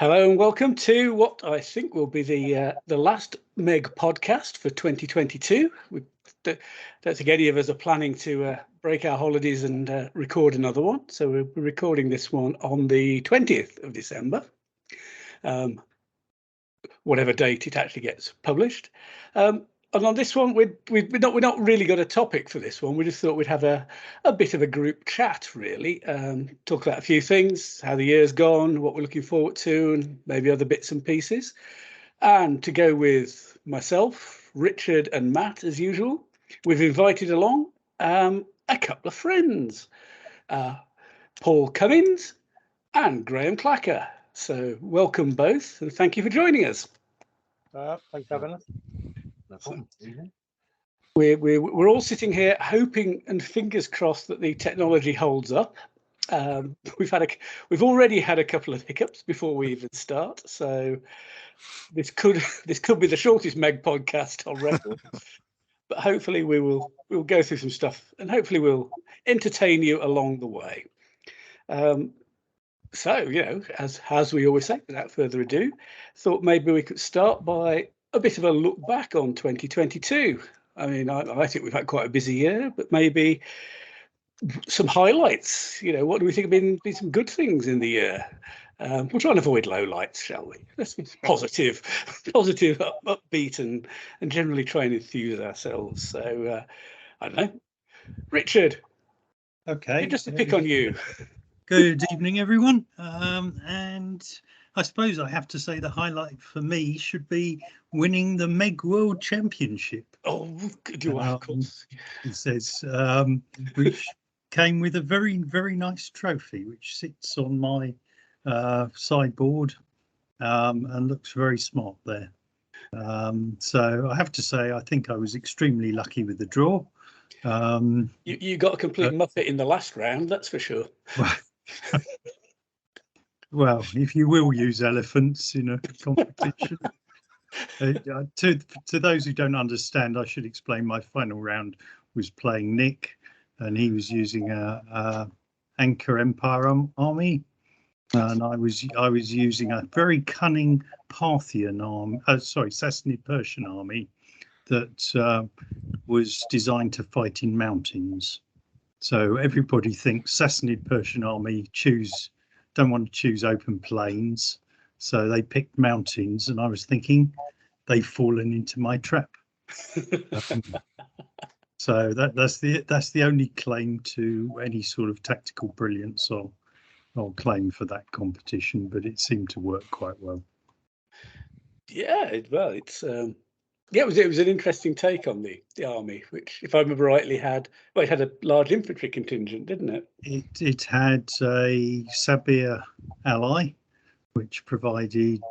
Hello and welcome to what I think will be the last MeG podcast for 2022. We don't think any of us are planning to break our holidays and record another one. So we're recording this one on the 20th of December, whatever date it actually gets published. And on this one, we're not really got a topic for this one. We just thought we'd have a bit of a group chat, really. Talk about a few things, how the year's gone, what we're looking forward to, and maybe other bits and pieces. And to go with myself, Richard and Matt, as usual, we've invited along a couple of friends, Paul Cummins and Graham Klaka. So welcome both, and thank you for joining us. Thanks for having us. No problem. We're all sitting here hoping and fingers crossed that the technology holds up. We've already had a couple of hiccups before we even start, so this could be the shortest MeG podcast on record. But hopefully we'll go through some stuff and hopefully we'll entertain you along the way. So as we always say, without further ado, thought maybe we could start by a bit of a look back on 2022. I mean, I think we've had quite a busy year, but maybe some highlights. What do we think have been some good things in the year? We'll try and avoid lowlights, shall we? Let's be positive, upbeat, and generally try and enthuse ourselves. So I don't know, Richard. Okay, just to pick on you. Good evening, everyone. And I suppose I have to say the highlight for me should be winning the MeG World Championship. Oh, of course. It says, which came with a very, very nice trophy, which sits on my sideboard and looks very smart there. So I have to say, I think I was extremely lucky with the draw. You got a complete muppet in the last round, that's for sure. Well, if you will use elephants in a competition. To those who don't understand, I should explain my final round was playing Nick, and he was using a Anchor Empire army, and I was using a very cunning Parthian army, Sassanid Persian army that was designed to fight in mountains. So everybody thinks Sassanid Persian army don't want to choose open plains, so they picked mountains, and I was thinking they've fallen into my trap. So that's the only claim to any sort of tactical brilliance I'll claim for that competition, but it seemed to work quite well. Yeah, well, it was an interesting take on the army, which, if I remember rightly, it had a large infantry contingent, didn't it? It had a Sabir ally, which provided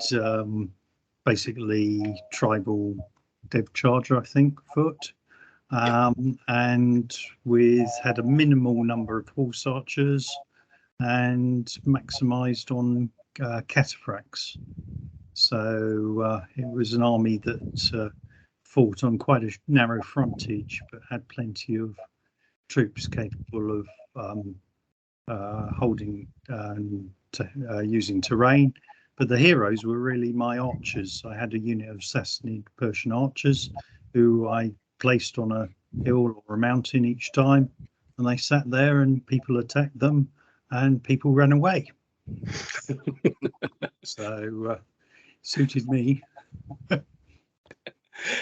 basically tribal dev charger, I think, foot, and had a minimal number of horse archers and maximised on cataphracts. So it was an army that fought on quite a narrow frontage, but had plenty of troops capable of holding using terrain. But the heroes were really my archers. I had a unit of Sassanid Persian archers who I placed on a hill or a mountain each time, and they sat there and people attacked them and people ran away. So suited me.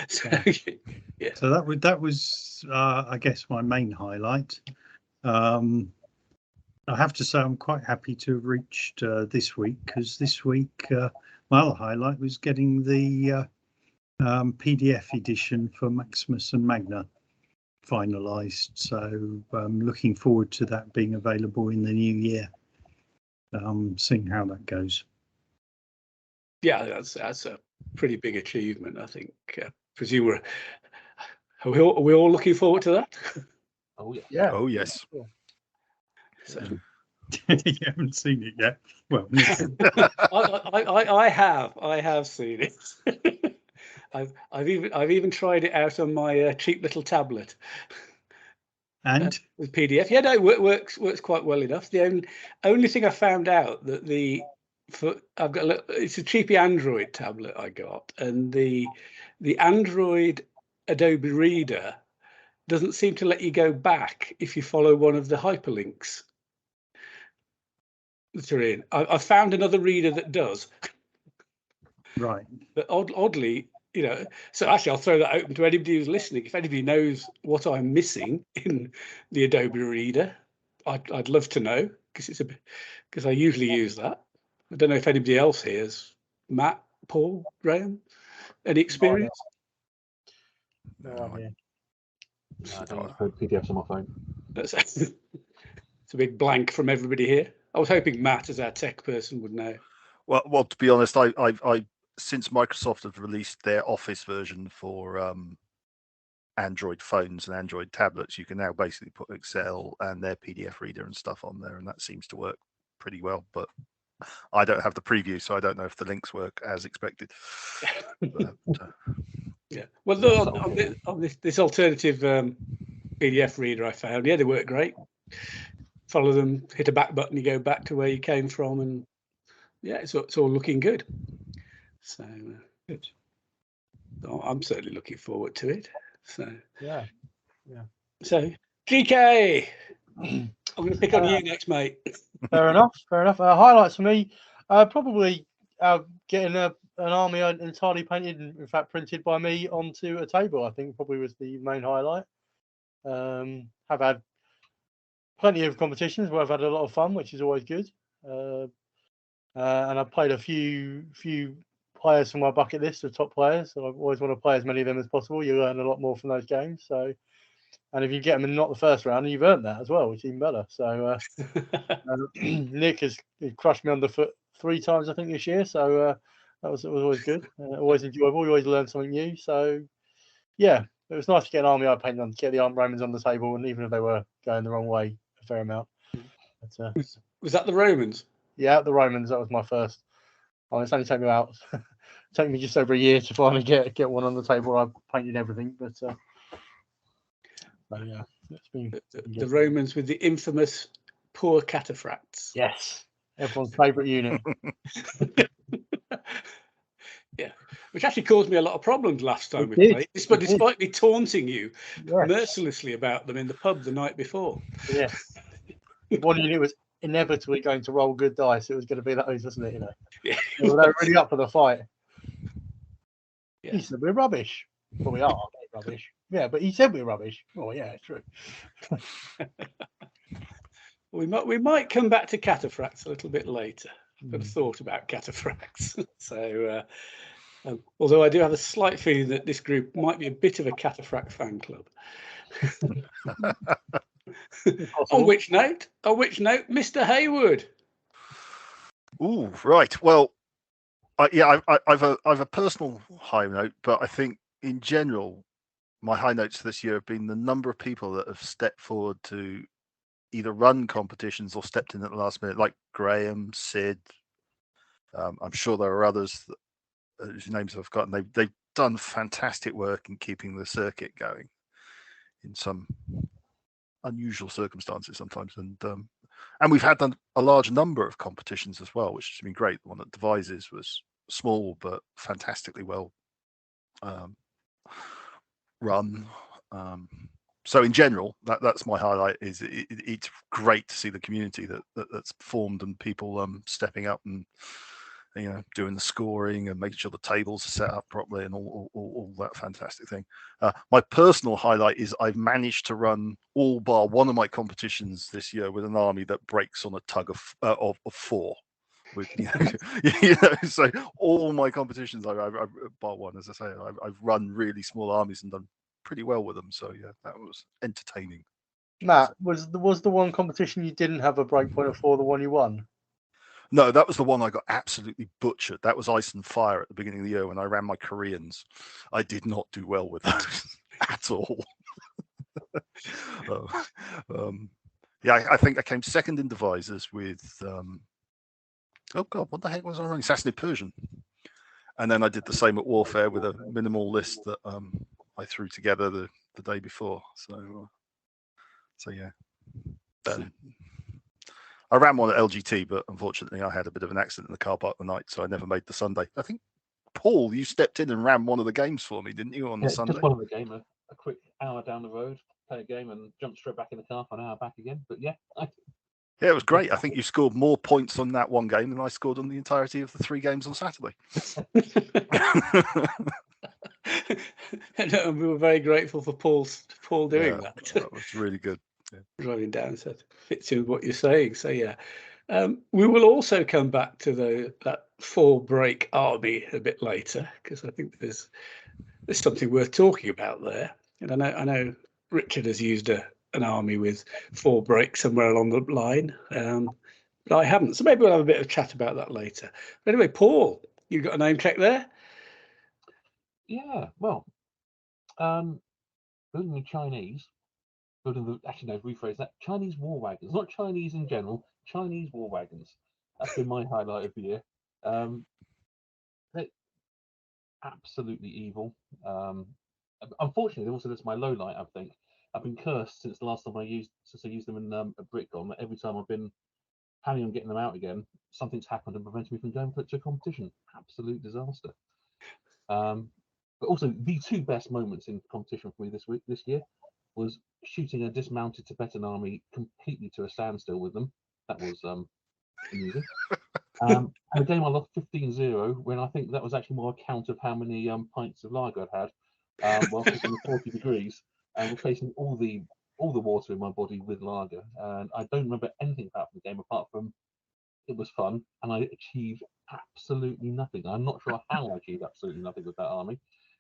So that was I guess my main highlight. I have to say I'm quite happy to have reached this week, because this week my other highlight was getting the PDF edition for Maximus and Magna finalised. So I'm looking forward to that being available in the new year. Seeing how that goes. Yeah, that's a pretty big achievement, I think. Presume are we all looking forward to that? Oh yeah. Yeah. Oh yes. Yeah. So You haven't seen it yet. Well, I have seen it. I've even tried it out on my cheap little tablet. And with PDF, yeah, no, it works quite well enough. The only thing I found out that the I've got it's a cheapy Android tablet I got, and the Android Adobe Reader doesn't seem to let you go back if you follow one of the hyperlinks that are in. I found another reader that does. Right. But oddly, so actually I'll throw that open to anybody who's listening. If anybody knows what I'm missing in the Adobe Reader, I'd love to know, because I usually use that. I don't know if anybody else here has. Matt, Paul, Graham, any experience? No idea. I don't put PDFs on my phone. It's a big blank from everybody here. I was hoping Matt, as our tech person, would know. Well, to be honest, I since Microsoft have released their Office version for Android phones and Android tablets, you can now basically put Excel and their PDF reader and stuff on there, and that seems to work pretty well. But I don't have the preview, so I don't know if the links work as expected. Yeah. Well, on this alternative PDF reader I found, yeah, they work great. Follow them, hit a back button, you go back to where you came from, and yeah, it's all looking good. So good. I'm certainly looking forward to it. So Yeah. So GK, I'm going to pick on you next, mate. Fair enough. Highlights for me, probably getting an army entirely painted, in fact printed by me, onto a table. I think probably was the main highlight. Have had plenty of competitions where I've had a lot of fun, which is always good. And I've played a few players from my bucket list of top players. So I always want to play as many of them as possible. You learn a lot more from those games. So, and if you get them in not the first round, you've earned that as well, which is even better. So Nick has crushed me underfoot 3 times, I think, this year. So that was always good. Always enjoyable. You always learn something new. So yeah, it was nice to get an army I painted on, get the Romans on the table, and even if they were going the wrong way a fair amount. But, was that the Romans? Yeah, the Romans. That was my first. It's only taken me take me just over a year to finally get one on the table. I painted everything, but yeah, it's been the Romans with the infamous poor cataphracts. Yes, everyone's favourite unit. Yeah, which actually caused me a lot of problems last time we played, despite me taunting you mercilessly about them in the pub the night before. Yeah, one unit was inevitably going to roll good dice. It was going to be those, wasn't it? Yeah, they were really up for the fight. Yeah. He said we're rubbish. Well, we are rubbish. Yeah, but he said we're rubbish. Oh, yeah, it's true. We might come back to cataphracts a little bit later. I've got a thought about cataphracts. So, although I do have a slight feeling that this group might be a bit of a cataphract fan club. On which note, Mr. Hayward. Ooh, right. Well, I've a personal high note, but I think in general, my high notes this year have been the number of people that have stepped forward to either run competitions or stepped in at the last minute, like Graham, Sid. I'm sure there are others whose names I've forgotten. They've done fantastic work in keeping the circuit going in some unusual circumstances sometimes, and we've had a large number of competitions as well, which has been great. The one at Devices was small but fantastically well run. So in general, that's my highlight. Is it's great to see the community that's formed and people stepping up and doing the scoring and making sure the tables are set up properly and all that fantastic thing. My personal highlight is I've managed to run all bar one of my competitions this year with an army that breaks on a tug of 4. With so all my competitions, I've bar one, as I say, I've run really small armies and done pretty well with them. So yeah, that was entertaining. Matt, was the one competition you didn't have a breakpoint of 4 the one you won? No, that was the one I got absolutely butchered. That was Ice and Fire at the beginning of the year when I ran my Koreans. I did not do well with that at all. I think I came second in Devisers with oh god, what the heck was I running? Sassanid Persian. And then I did the same at Warfare with a minimal list that I threw together the day before. So yeah. I ran one at LGT, but unfortunately I had a bit of an accident in the car park the night, so I never made the Sunday. I think, Paul, you stepped in and ran one of the games for me, didn't you, on the Sunday? Just one of the game, a quick hour down the road, play a game and jump straight back in the car for an hour back again. But yeah, Yeah, it was great. I think you scored more points on that one game than I scored on the entirety of the 3 games on Saturday. And we were very grateful for Paul doing that. That was really good. Yeah. Driving down, so it fits in with what you're saying. So yeah, we will also come back to that 4-break army a bit later, because I think there's something worth talking about there. And I know Richard has used an army with 4 breaks somewhere along the line, but I haven't. So maybe we'll have a bit of chat about that later. But anyway, Paul, you got a name check there? Yeah. Well, building the Chinese. Actually, no, rephrase that. Chinese war wagons, not Chinese in general. Chinese war wagons. That's been my highlight of the year. They're absolutely evil. Unfortunately, also that's my low light. I think I've been cursed since the last time I used them in a BritCon. Every time I've been planning on getting them out again, something's happened and prevented me from going to a competition. Absolute disaster. But also the 2 best moments in competition for me this year was shooting a dismounted Tibetan army completely to a standstill with them. That was amusing. And a game I lost 15-0 when I think that was actually more a count of how many pints of lager I'd had while sitting in 40 degrees and replacing all the water in my body with lager. And I don't remember anything about the game apart from it was fun and I achieved absolutely nothing. I'm not sure how I achieved absolutely nothing with that army,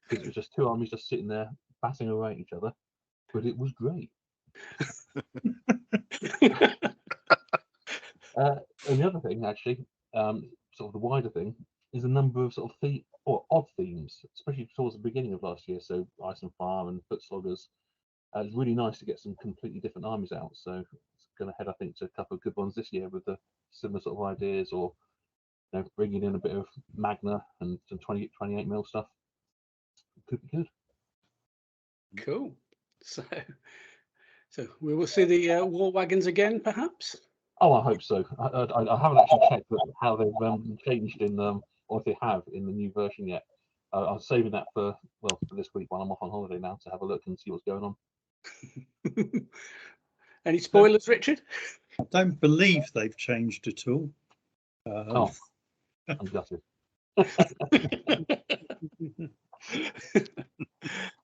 because it was just 2 armies just sitting there batting away at each other. But it was great. And the other thing, actually, sort of the wider thing, is a number of sort of odd themes, especially towards the beginning of last year. So Ice and Fire and Foot Sloggers. It's really nice to get some completely different armies out. So it's going to head, I think, to a couple of good ones this year with the similar sort of ideas, or bringing in a bit of Magna and some 28mm stuff. Could be good. Cool. So we will see the war wagons again, perhaps. Oh, I hope so. I haven't actually checked how they've changed in or if they have in the new version yet. I was saving that for this week while I'm off on holiday now to have a look and see what's going on. Any spoilers, Richard? I don't believe they've changed at all. I'm gutted.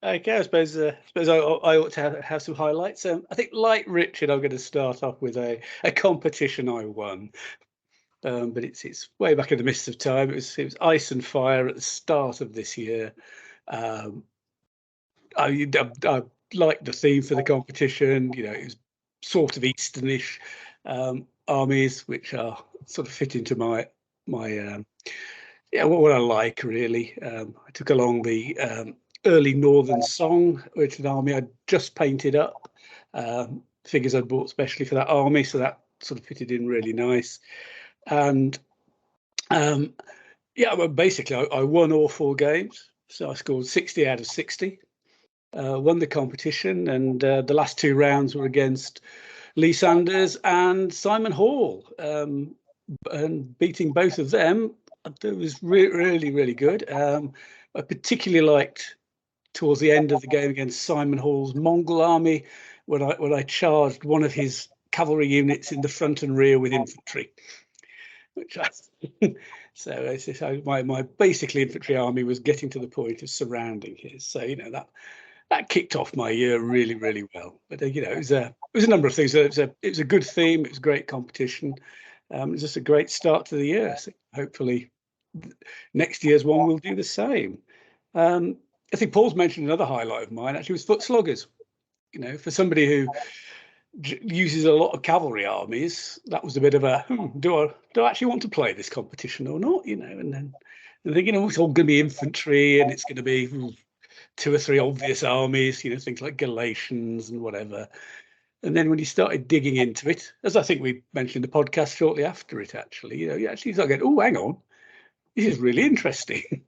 Okay, I suppose I ought to have some highlights. I think, like Richard, I'm going to start off with a competition I won, but it's way back in the mists of time. It was Ice and Fire at the start of this year. I liked the theme for the competition. It was sort of Easternish armies, which are sort of fit into my what I like, really. I took along the early Northern Song, which is an army I'd just painted up. Figures I'd bought specially for that army, so that sort of fitted in really nice. And basically I won all 4 games. So I scored 60 out of 60, won the competition, and the last 2 rounds were against Lee Sanders and Simon Hall. And beating both of them, it was really, really good. I particularly liked towards the end of the game against Simon Hall's Mongol army when I charged one of his cavalry units in the front and rear with infantry. So my basically infantry army was getting to the point of surrounding his. So that kicked off my year really, really well. But it was a number of things. It was a good theme. It was a great competition. It was just a great start to the year. So hopefully next year's one will do the same. I think Paul's mentioned another highlight of mine actually was Foot Sloggers. For somebody who uses a lot of cavalry armies, that was a bit of a do I actually want to play this competition or not? And then thinking, it's all going to be infantry and it's going to be 2 or 3 obvious armies, things like Galatians and whatever. And then when you started digging into it, as I think we mentioned in the podcast shortly after it, actually, you actually start going, oh, hang on, this is really interesting.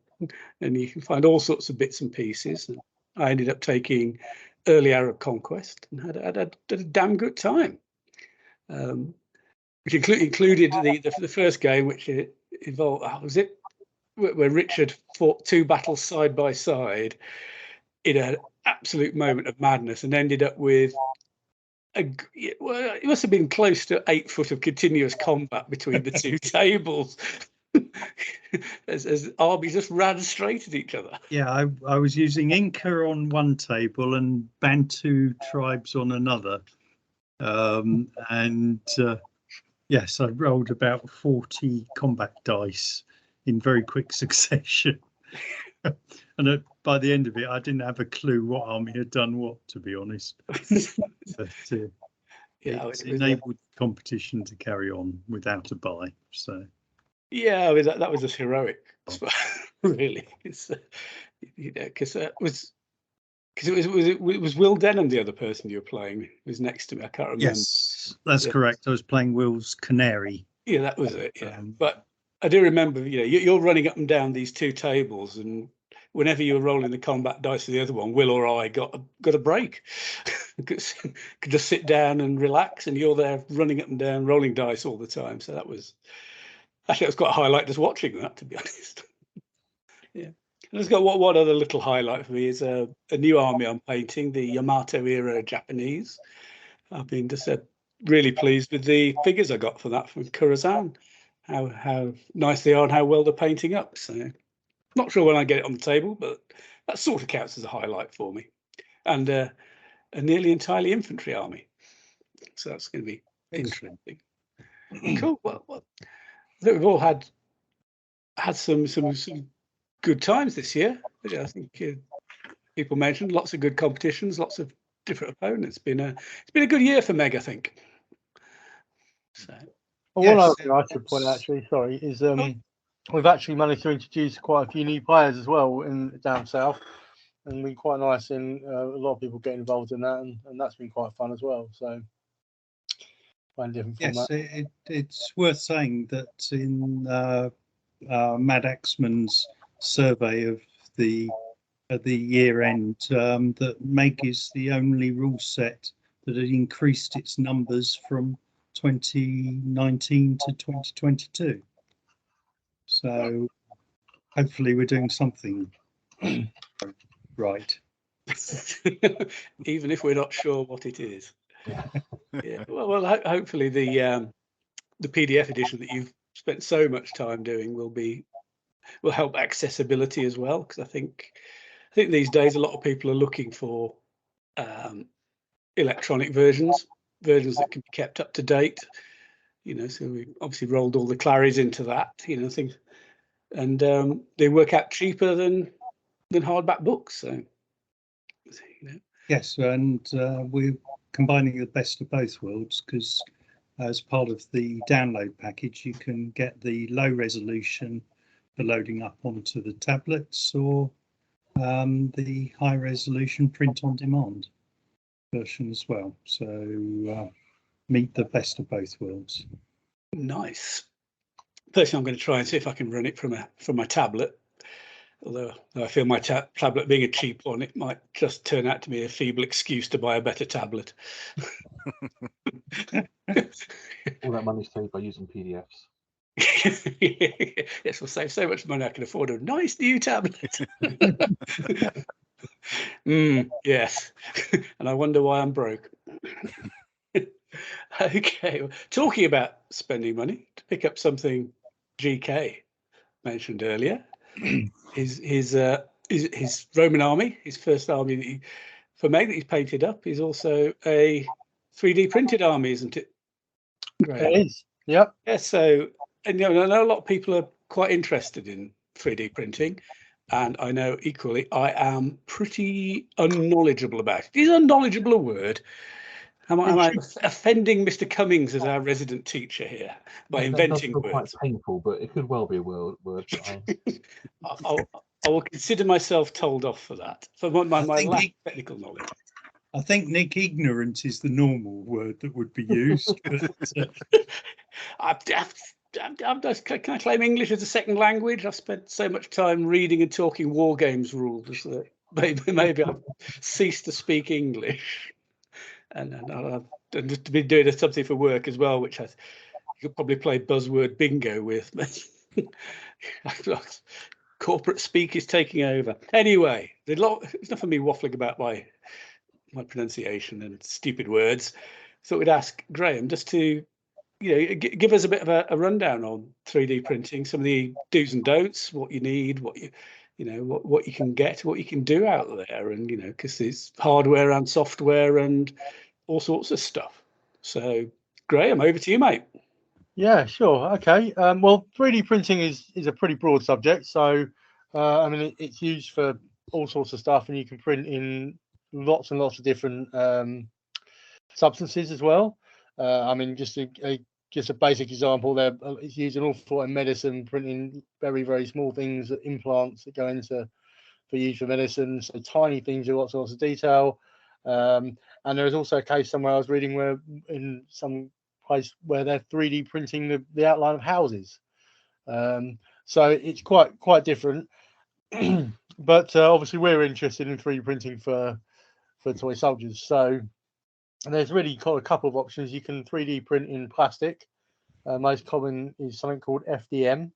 And you can find all sorts of bits and pieces. And I ended up taking early Arab conquest and had a damn good time. which included the first game, which it involved. Was it where Richard fought 2 battles side by side in an absolute moment of madness and ended up with it must have been close to 8 foot of continuous combat between the 2 tables. as armies just ran straight at each other. Yeah, I was using Inca on one table and Bantu tribes on another. Yes, I rolled about 40 combat dice in very quick succession. And by the end of it, I didn't have a clue what army had done what, to be honest. But it enabled competition to carry on without a buy. So yeah, I mean, that was just heroic, really. It's because it was Will Denham, the other person you were playing, who was next to me. I can't remember. Yes, that's correct. I was playing Will's Canary. Yeah, that was it. Yeah, but I do remember. You're running up and down these 2 tables, and whenever you were rolling the combat dice for the other one, Will or I got a break. could just sit down and relax, and you're there running up and down, rolling dice all the time. So that was actually, it was quite a highlight just watching that, to be honest. Yeah. Let's go. What other little highlight for me is a new army I'm painting, the Yamato era Japanese. I've been just really pleased with the figures I got for that from Kurazan. How nice they are and how well they're painting up. So not sure when I get it on the table, but that sort of counts as a highlight for me. And a nearly entirely infantry army. So that's going to be interesting. Cool. Well, I think we've all had some good times this year. I think people mentioned lots of good competitions, lots of different opponents. It's been a good year for MeG, I think. So. Well, one other thing I should point out, actually, sorry, is we've actually managed to introduce quite a few new players as well in down south, and been quite nice. And a lot of people get involved in that, and that's been quite fun as well. So, yes, it's worth saying that in Mad Axeman's survey of the year end, that MeG is the only rule set that had increased its numbers from 2019 to 2022. So hopefully we're doing something right. Even if we're not sure what it is. Yeah. Well, hopefully the PDF edition that you've spent so much time doing will help accessibility as well, because I think these days a lot of people are looking for electronic versions that can be kept up to date. So we obviously rolled all the Claries into that, things, and they work out cheaper than hardback books. So, yes, and we're combining the best of both worlds, because as part of the download package, you can get the low resolution for loading up onto the tablets, or the high resolution print on demand version as well. So meet the best of both worlds. Nice. Personally, I'm going to try and see if I can run it from my tablet. Although I feel my tablet being a cheap one, it might just turn out to be a feeble excuse to buy a better tablet. All that money's saved by using PDFs. Yes, we'll save so much money I can afford a nice new tablet. Yes. And I wonder why I'm broke. Okay, well, talking about spending money, to pick up something GK mentioned earlier, his Roman army, his first army for MeG that he's painted up, is also a 3D printed army, isn't it? Graham? It is. Yep. Yeah. So, and I know a lot of people are quite interested in 3D printing, and I know equally I am pretty unknowledgeable about it. Is unknowledgeable a word? Am I offending Mr. Cummins as our resident teacher here by inventing words? Quite painful, but it could well be a word. I will consider myself told off for that, for my lack of technical knowledge. I think, Nick, ignorant is the normal word that would be used. But, can I claim English as a second language? I've spent so much time reading and talking war games rules that maybe I've ceased to speak English. And I've just been doing something for work as well, which You could probably play buzzword bingo with me. Corporate speak is taking over. Anyway, there's enough of me waffling about my pronunciation and stupid words. So we'd ask Graham just to, give us a bit of a rundown on 3D printing, some of the do's and don'ts, what you need, what you can get, what you can do out there, and because there's hardware and software and all sorts of stuff. So, Graham, over to you, mate. Yeah, sure. Okay. Well, 3D printing is a pretty broad subject. So, I mean, it's used for all sorts of stuff, and you can print in lots and lots of different substances as well. I mean, just a basic example there. It's used an awful lot in medicine, printing very, very small things, implants that go into for use for medicine. So tiny things with lots and lots of detail. And there was also a case somewhere I was reading where in some place where they're 3D printing the outline of houses. So it's quite different. But obviously we're interested in 3D printing for toy soldiers. So there's really a couple of options. You can 3D print in plastic. Most common is something called FDM.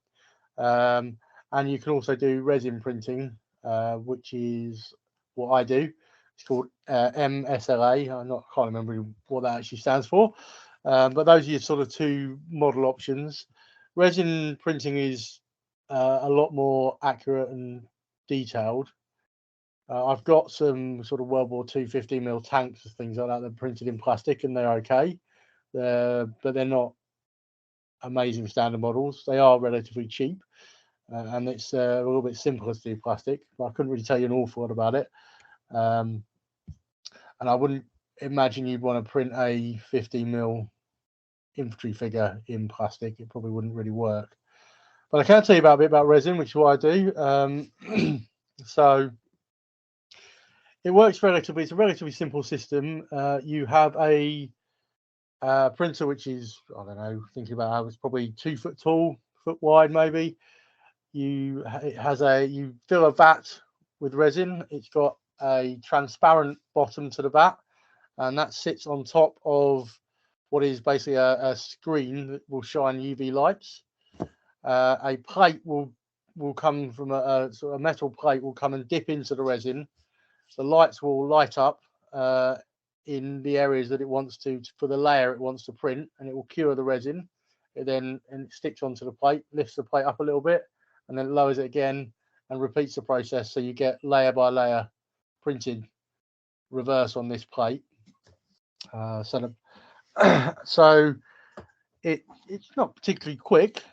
And you can also do resin printing, which is what I do. It's called MSLA. Can't remember what that actually stands for. But those are your sort of two model options. Resin printing is a lot more accurate and detailed. I've got some sort of World War II 15mm tanks and things like that that are printed in plastic, and they're okay. But they're not amazing standard models. They are relatively cheap, and it's a little bit simpler to do plastic. But I couldn't really tell you an awful lot about it. And I wouldn't imagine you'd want to print a 15mm infantry figure in plastic. It probably wouldn't really work. But I can tell you a bit about resin, which is what I do. So it works relatively. It's a relatively simple system. You have a printer which is, I don't know, thinking about how it's probably 2 foot tall, foot wide maybe. You fill a vat with resin. It's got a transparent bottom to the vat, and that sits on top of what is basically a screen that will shine UV lights. A plate will come from a sort of metal plate will come and dip into the resin. The lights will light up in the areas that it wants to for the layer it wants to print, and it will cure the resin. It sticks onto the plate, lifts the plate up a little bit, and then lowers it again and repeats the process. So you get layer by layer printed reverse on this plate. So it's not particularly quick,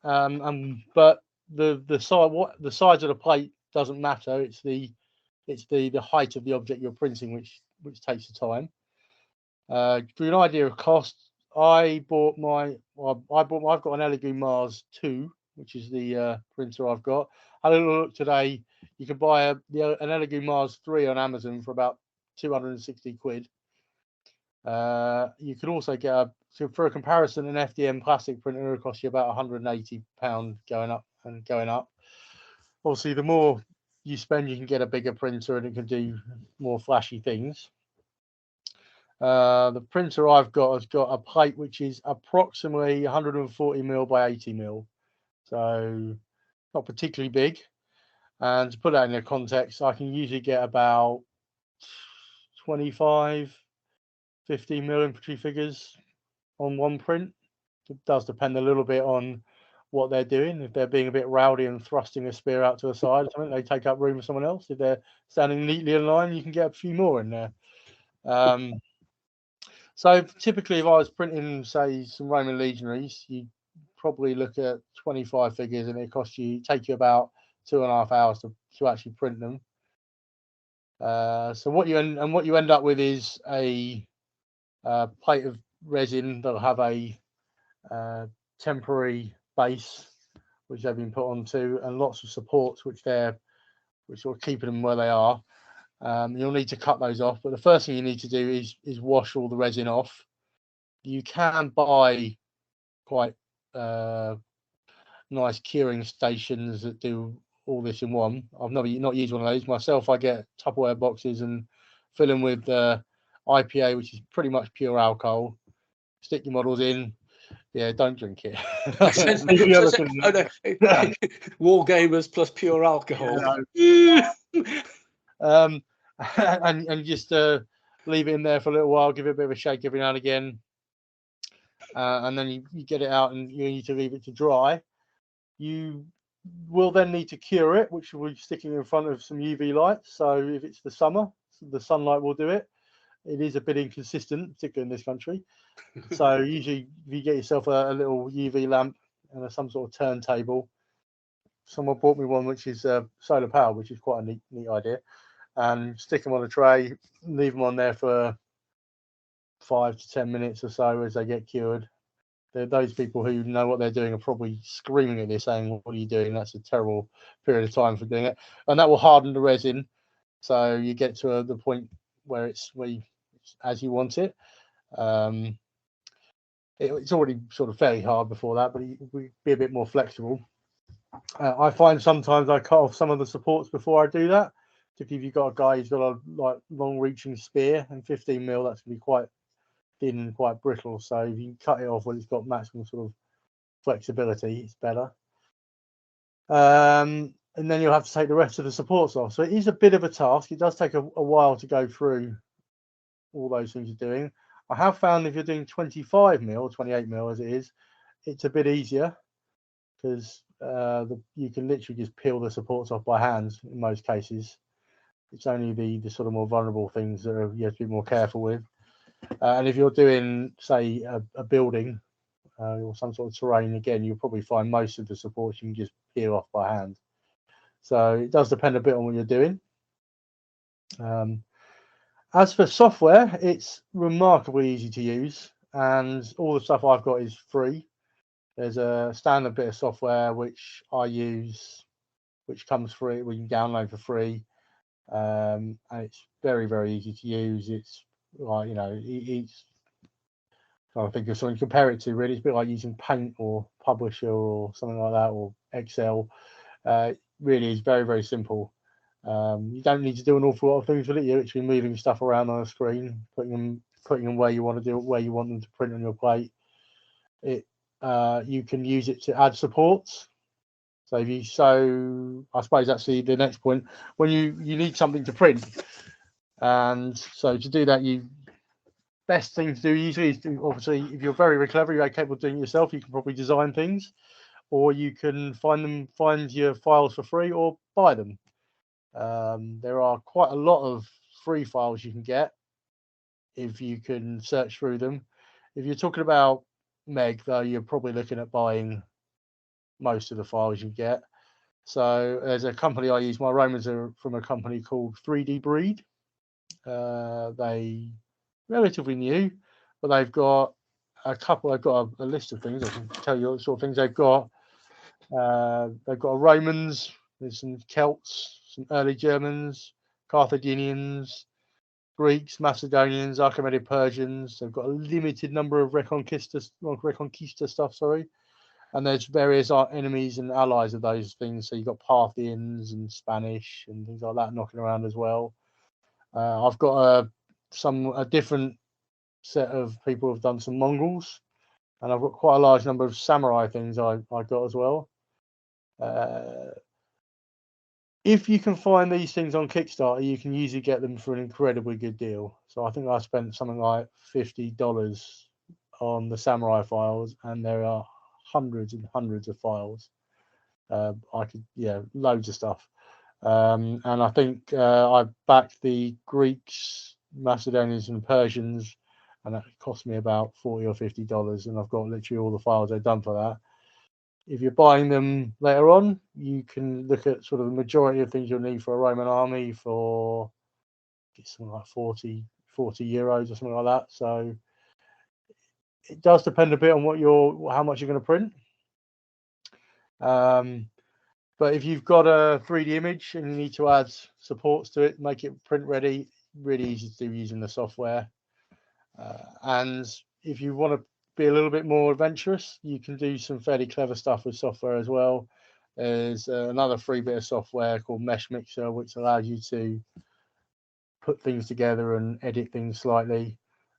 but the size of the plate doesn't matter. It's the height of the object you're printing which takes the time. For an idea of cost, I've got an Elegoo Mars 2, which is the printer I've got. I had a look today. You can buy an Elegoo Mars 3 on Amazon for about 260 quid. You could also get for a comparison, an FDM plastic printer will cost you about £180 going up. Obviously, the more you spend, you can get a bigger printer and it can do more flashy things. The printer I've got has got a plate which is approximately 140mm by 80mm, so not particularly big. And to put that in a context, I can usually get about 25, 50mm infantry figures on one print. It does depend a little bit on what they're doing. If they're being a bit rowdy and thrusting a spear out to the side or something, they take up room for someone else. If they're standing neatly in line, you can get a few more in there. So typically, if I was printing, say, some Roman legionaries, you probably look at 25 figures, and it take you about 2.5 hours to actually print them. So what you end up with is a plate of resin that'll have a temporary base which they've been put onto, and lots of supports which are keeping them where they are. You'll need to cut those off, but the first thing you need to do is wash all the resin off. You can buy quite nice curing stations that do all this in one. I've not used one of those myself. I get Tupperware boxes and fill them with IPA, which is pretty much pure alcohol. Stick your models in. Yeah, don't drink it. War gamers plus pure alcohol. And just leave it in there for a little while, give it a bit of a shake every now and again, and then you get it out, and you need to leave it to dry. You will then need to cure it, which will be sticking in front of some UV light. So if it's the summer, the sunlight will do it. It is a bit inconsistent, particularly in this country. So usually if you get yourself a little UV lamp and some sort of turntable. Someone bought me one which is solar powered, which is quite a neat idea. And stick them on a tray, leave them on there for 5 to 10 minutes or so as they get cured. Those people who know what they're doing are probably screaming at this, saying, "What are you doing? That's a terrible period of time for doing it." And that will harden the resin, so you get to the point where it's as you want it. It's already sort of fairly hard before that, but we be a bit more flexible. I find sometimes I cut off some of the supports before I do that. Particularly if you've got a guy who's got a long-reaching spear, and 15 mil, that's going to be quite thin and quite brittle. So if you can cut it off when it's got maximum sort of flexibility, it's better. And then you'll have to take the rest of the supports off. So it is a bit of a task. It does take a while to go through all those things you're doing. I have found if you're doing 25 mil, 28 mil as it is, it's a bit easier because you can literally just peel the supports off by hand in most cases. It's only the sort of more vulnerable things that you have to be more careful with. And if you're doing, say, a building or some sort of terrain, again, you'll probably find most of the supports you can just peel off by hand. So it does depend a bit on what you're doing. As for software, it's remarkably easy to use, and all the stuff I've got is free. There's a standard bit of software which I use, which comes free, we can download for free, and it's very, very easy to use. It's like, it's I think of something to compare it to, really. It's a bit like using Paint or Publisher or something like that, or Excel. Really is very, very simple. You don't need to do an awful lot of things with it. You're literally moving stuff around on a screen, putting them where you want to do it, where you want them to print on your plate. You can use it to add supports. So I suppose that's the next point. When you need something to print, and so to do that, best thing to do usually is obviously, if you're very, very clever, you're capable of doing it yourself, you can probably design things, or you can find your files for free or buy them. There are quite a lot of free files you can get if you can search through them. If you're talking about MeG, though, you're probably looking at buying most of the files you get. So there's a company I use. My Romans are from a company called 3D Breed. They relatively new, but they've got a couple. They've got a list of things. I can tell you what sort of things they've got. They've got a Romans. There's some Celts, some early Germans, Carthaginians, Greeks, Macedonians, Achaemenid Persians. They've got a limited number of Reconquista stuff. Sorry. And there's various enemies and allies of those things. So you've got Parthians and Spanish and things like that knocking around as well. I've got a different set of people who've done some Mongols, and I've got quite a large number of samurai things I got as well. If you can find these things on Kickstarter, you can usually get them for an incredibly good deal. So I think I spent something like $50 on the samurai files, and there are hundreds and hundreds of files. Loads of stuff. And I think I backed the Greeks, Macedonians, and Persians, and that cost me about $40 or $50, and I've got literally all the files they've done for that. If you're buying them later on, you can look at sort of the majority of things you'll need for a Roman army for something like 40 euros or something like that. So it does depend a bit on how much you're going to print. But if you've got a 3D image and you need to add supports to it, make it print ready, really easy to do using the software. And if you want to be a little bit more adventurous, you can do some fairly clever stuff with software as well. There's another free bit of software called Mesh Mixer, which allows you to put things together and edit things slightly.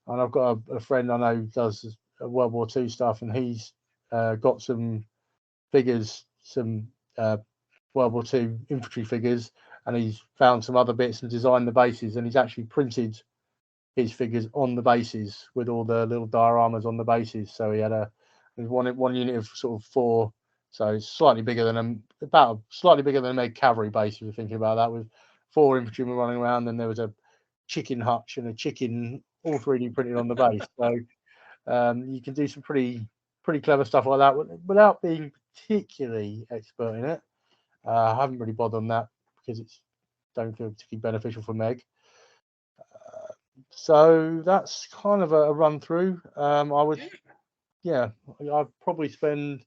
And I've got a friend I know who does World War II stuff, and he's got some figures, some World War II infantry figures, and he's found some other bits and designed the bases, and he's actually printed his figures on the bases with all the little dioramas on the bases. So he had one unit of sort of 4, so it's slightly bigger than slightly bigger than a MeG cavalry base, if you're thinking about that, with 4 infantrymen running around, and there was a chicken hutch and a chicken all 3D printed on the base. So you can do some pretty clever stuff like that without being particularly expert in it. I haven't really bothered on that because it's don't feel particularly beneficial for MeG. So that's kind of a run through. I'd probably spend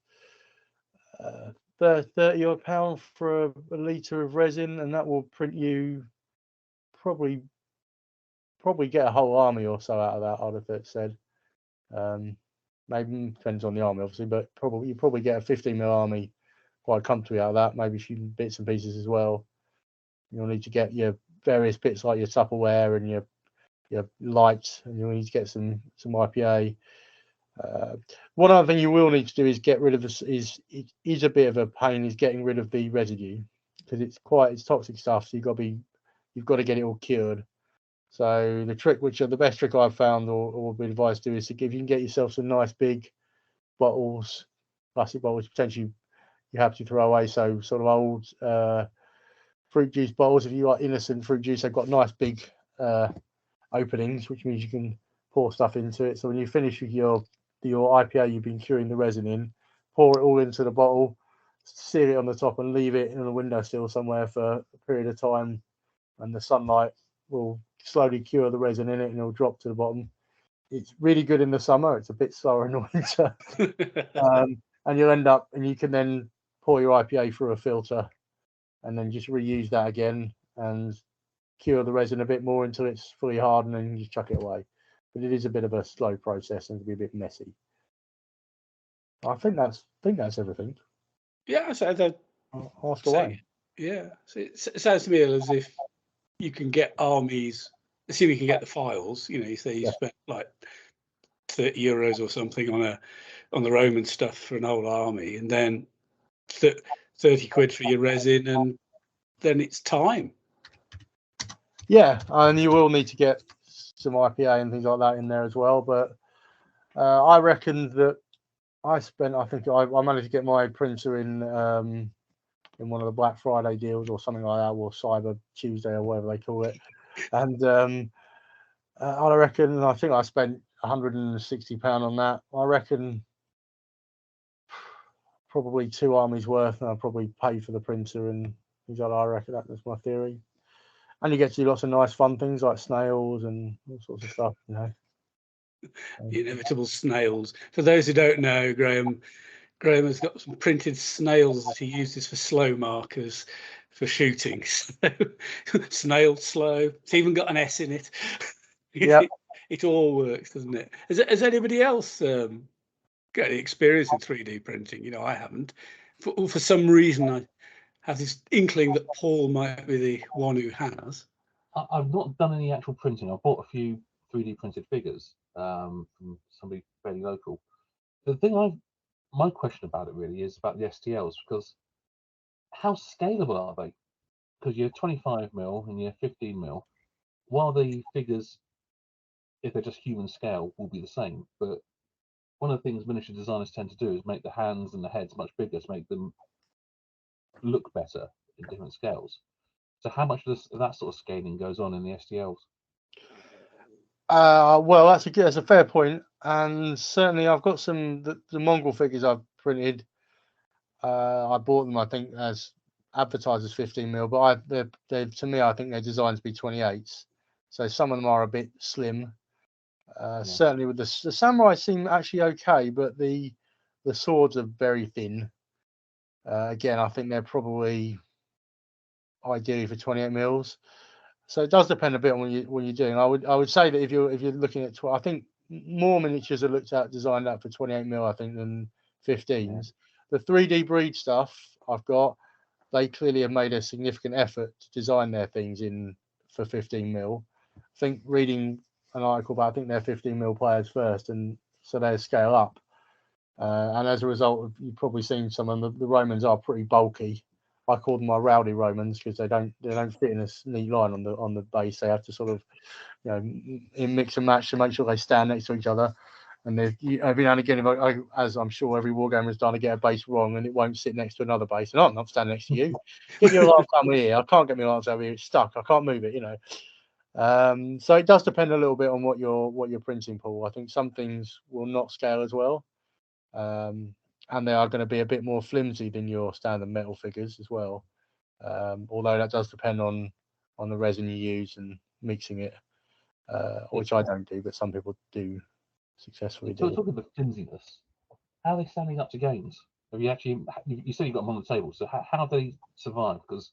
£30 odd for a litre of resin, and that will print you probably get a whole army or so out of that, I'd have said. Maybe depends on the army, obviously, but you probably get a 15 mil army quite comfortably out of that. Maybe a few bits and pieces as well. You'll need to get your various bits like your Tupperware and your lights, and you'll need to get some IPA. One other thing you will need to do is get rid of this. It is a bit of a pain. Is getting rid of the residue, because it's toxic stuff. So you've got to get it all cured. So the trick, the best trick I've found or would be advised to do, is if you can get yourself some nice big bottles, plastic bottles, potentially you have to throw away. So sort of old fruit juice bottles. If you like innocent fruit juice, they've got nice big openings, which means you can pour stuff into it. So when you finish with your IPA you've been curing the resin in, pour it all into the bottle, seal it on the top, and leave it in a windowsill somewhere for a period of time, and the sunlight will slowly cure the resin in it, and it'll drop to the bottom. It's really good in the summer. It's a bit slower in the winter. And you'll end up, and you can then pour your IPA through a filter and then just reuse that again and cure the resin a bit more until it's fully hardened, and you just chuck it away. But it is a bit of a slow process and to be a bit messy. I think that's everything. Yeah, so Ask away. Yeah, so it sounds to me as if you can get armies, assuming you can get the files. You say you spent like €30 or something on the Roman stuff for an whole army, and then 30 quid for your resin, and then it's time. Yeah, and you will need to get some IPA and things like that in there as well. But I reckon that I managed to get my printer in one of the Black Friday deals or something like that, or Cyber Tuesday or whatever they call it. And I think I spent £160 on that. I reckon probably 2 armies worth, and I'll probably pay for the printer and things like that. I reckon that's my theory. And you get to do lots of nice fun things like snails and all sorts of stuff, The inevitable snails. For those who don't know, Graham has got some printed snails that he uses for slow markers for shooting. So, snail slow. It's even got an S in it. It all works, doesn't it? Has anybody else got any experience in 3D printing? I haven't. For some reason, I have this inkling that Paul might be the one who has. I've not done any actual printing. I've bought a few 3D printed figures from somebody fairly local. My question about it really is about the STLs, because how scalable are they? Because you're 25mm and you're 15mm, while the figures, if they're just human scale, will be the same. But one of the things miniature designers tend to do is make the hands and the heads much bigger to make them look better in different scales. So how much of that sort of scaling goes on in the STLs? Well, that's a fair point, and certainly I've got the Mongol figures I've printed. I bought them, I think, as advertised as 15mm, but they to me, I think they're designed to be 28s. So some of them are a bit slim. Certainly with the samurai seem actually okay, but the swords are very thin. Again, I think they're probably ideally for 28mm. So it does depend a bit on what you're doing. I would say that if you're looking at I think more miniatures are designed out for 28mm, I think, than 15s. The 3D breed stuff I've got, they clearly have made a significant effort to design their things for 15mm. I think reading an article about, I think they're 15mm players first, and so they scale up. And as a result, you've probably seen some of them. The Romans are pretty bulky. I call them my rowdy Romans because they don't fit in a neat line on the base. They have to sort of, in mix and match to make sure they stand next to each other. And every now and again, as I'm sure every wargamer has done, to get a base wrong and it won't sit next to another base. And I'm not standing next to you. Get your lance over here. I can't get my lance over here. It's stuck. I can't move it. So it does depend a little bit on what you're printing, Paul. I think some things will not scale as well. And they are going to be a bit more flimsy than your standard metal figures as well. Although that does depend on the resin you use and mixing it, which I don't do, but some people do successfully do. So talking about flimsiness, how are they standing up to games? Have you actually? You said you've got them on the table, so how do they survive? Because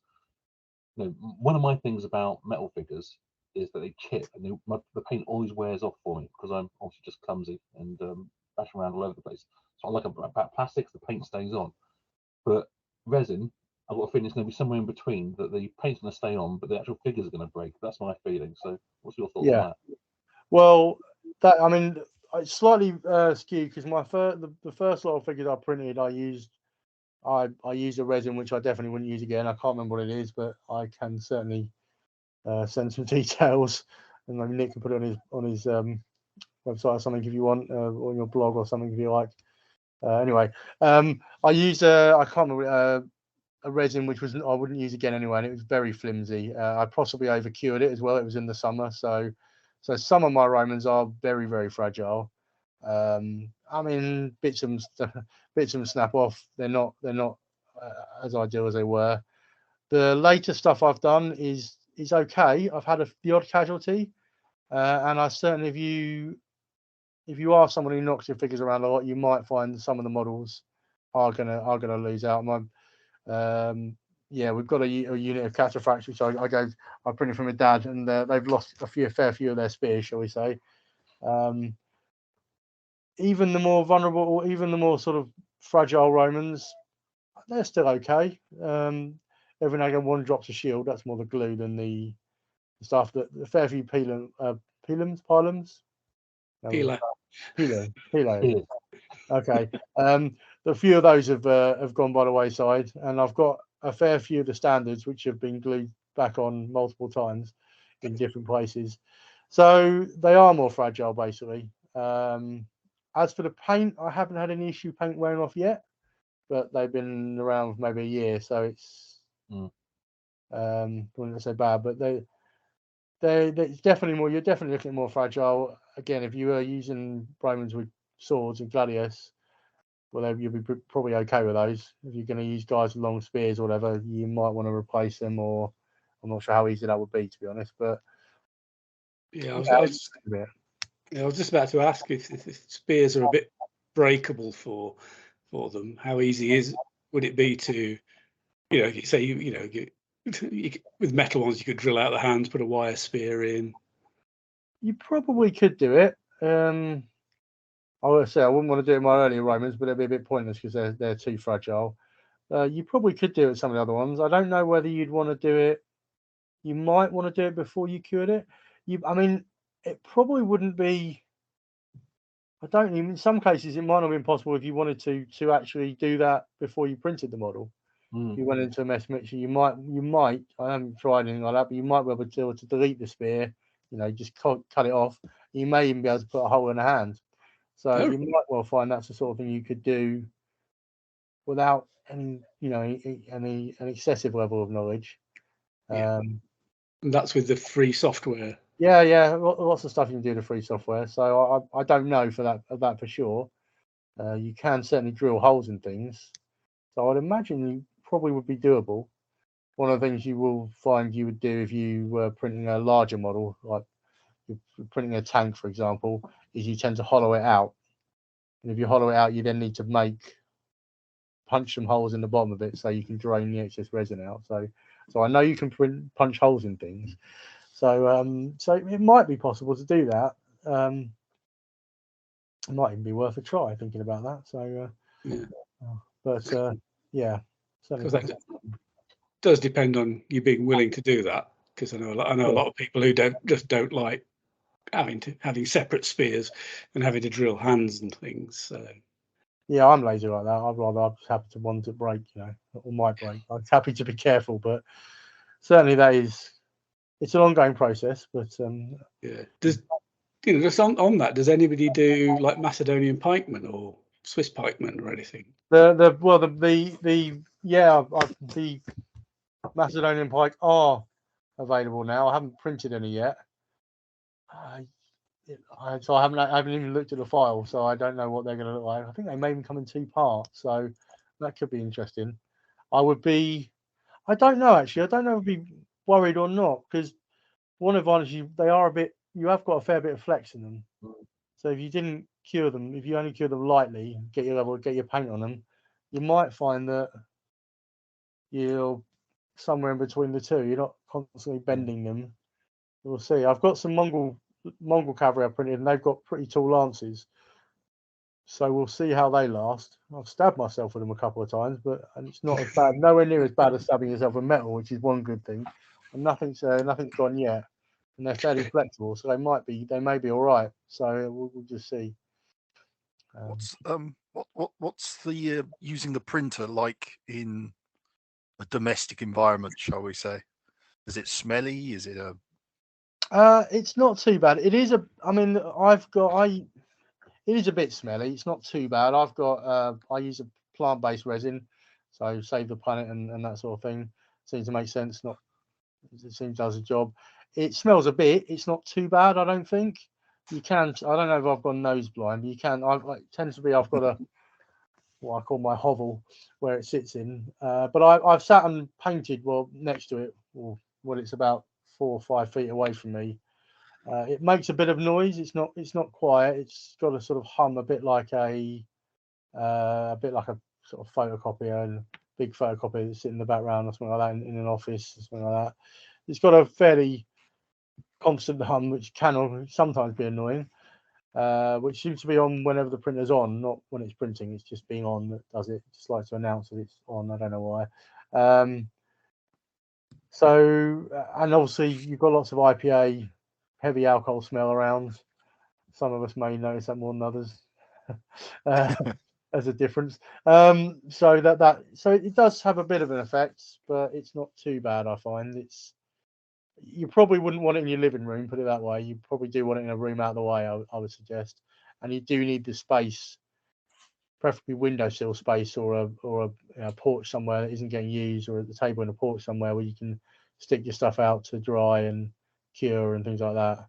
one of my things about metal figures is that they chip and the paint always wears off for me because I'm obviously just clumsy and bash around all over the place. So I like about plastics, the paint stays on, but resin, I've got a feeling it's going to be somewhere in between, that the paint's going to stay on, but the actual figures are going to break. That's my feeling. So what's your thoughts on that? Well, it's slightly skewed because the first lot of figures I printed, I used a resin which I definitely wouldn't use again. I can't remember what it is, but I can certainly send some details, and maybe Nick can put it on his website or something if you want, on your blog or something if you like. Anyway, I used I can't remember a resin which I wouldn't use again anyway, and it was very flimsy. I possibly over cured it as well. It was in the summer, so some of my Romans are very, very fragile. Bits of them snap off. They're not as ideal as they were. The later stuff I've done is okay. I've had the odd casualty, and I certainly, if you are someone who knocks your figures around a lot, you might find some of the models are gonna lose out. We've got a unit of cataphracts which I printed from my dad, and they've lost a fair few of their spears, shall we say. Even the more vulnerable, or even the more sort of fragile Romans, they're still okay. Every now and again, one drops a shield. That's more the glue than the stuff. That a fair few pilums. Pilo. Okay. A few of those have gone by the wayside, and I've got a fair few of the standards which have been glued back on multiple times in different places. So they are more fragile, basically. As for the paint, I haven't had any issue paint wearing off yet, but they've been around for maybe a year, so it's I wouldn't say bad, but they're definitely more. You're definitely looking at more fragile. Again, if you are using Romans with swords and gladius, well, you'll be probably okay with those. If you're going to use guys with long spears or whatever, you might want to replace them, or I'm not sure how easy that would be, to be honest. But I was just about to ask if spears are a bit breakable for them. How easy would it be to, with metal ones you could drill out the hands, put a wire spear in? You probably could do it. I would say I wouldn't want to do it in my earlier Romans, but it'd be a bit pointless because they're too fragile. You probably could do it with some of the other ones. I don't know whether you'd want to do it. You might want to do it before you cured it. It probably wouldn't be. In some cases, it might not be impossible if you wanted to actually do that before you printed the model. If you went into a mesh mixer, you might. I haven't tried anything like that, but you might be able to delete the spear. Just cut it off. You may even be able to put a hole in the hand. So you might well find that's the sort of thing you could do without any an excessive level of knowledge. And that's with the free software. Yeah, lots of stuff you can do with free software. So I don't know for that for sure. You can certainly drill holes in things. So I'd imagine you probably would be doable. One of the things you will find you would do if you were printing a larger model, like you're printing a tank, for example, is you tend to hollow it out. And if you hollow it out, you then need to punch some holes in the bottom of it so you can drain the excess resin out. So I know you can punch holes in things. So it might be possible to do that. It might even be worth a try thinking about that. So Because that does depend on you being willing to do that. Because I know a lot of people who don't like having separate spears and having to drill hands and things. So Yeah, I'm lazy like that. I'm happy to want to break, or might break. I'm happy to be careful, but certainly it's an ongoing process. But yeah, just on that, does anybody do like Macedonian pikemen or Swiss pikemen or anything? the Macedonian pike are available now. I haven't printed any yet. So I haven't even looked at the file, so I don't know what they're going to look like. I think they may even come in 2 parts, so that could be interesting. I don't know actually. I don't know if I'd be worried or not, because one advantage you have got a fair bit of flex in them. So if you didn't cure them, if you only cure them lightly, get your paint on them, you might find that you're somewhere in between the two. You're not constantly bending them. We'll see. I've got some Mongol cavalry I printed, and they've got pretty tall lances. So we'll see how they last. I've stabbed myself with them a couple of times, but it's not as bad. Nowhere near as bad as stabbing yourself with metal, which is one good thing. And nothing's gone yet, and they're fairly flexible, so they may be all right. So we'll just see. What's the using the printer like in a domestic environment, shall we say? Is it smelly? Is it a? It's not too bad. It is a. I mean, it is a bit smelly. It's not too bad. I use a plant-based resin, so save the planet and that sort of thing. Seems to make sense. It seems does a job. It smells a bit. It's not too bad, I don't think. You can. I don't know if I've gone nose blind, but you can. It tends to be I've got what I call my hovel where it sits in. But I've sat and painted next to it, or it's about 4 or 5 feet away from me. It makes a bit of noise. It's not quiet. It's got a sort of hum, a bit like a sort of photocopier, and big photocopier that's sitting in the background or something like that in an office or something like that. It's got a fairly constant hum, which can sometimes be annoying, which seems to be on whenever the printer's on, not when it's printing. It's just being on that does it. Just like to announce that it's on. I don't know why. And obviously you've got lots of IPA, heavy alcohol smell around. Some of us may notice that more than others. As a difference. So it does have a bit of an effect, but it's not too bad. I find you probably wouldn't want it in your living room, put it that way. You probably do want it in a room out of the way, I would suggest. And you do need the space, preferably windowsill space, or a porch somewhere that isn't getting used, or at the table in a porch somewhere where you can stick your stuff out to dry and cure and things like that.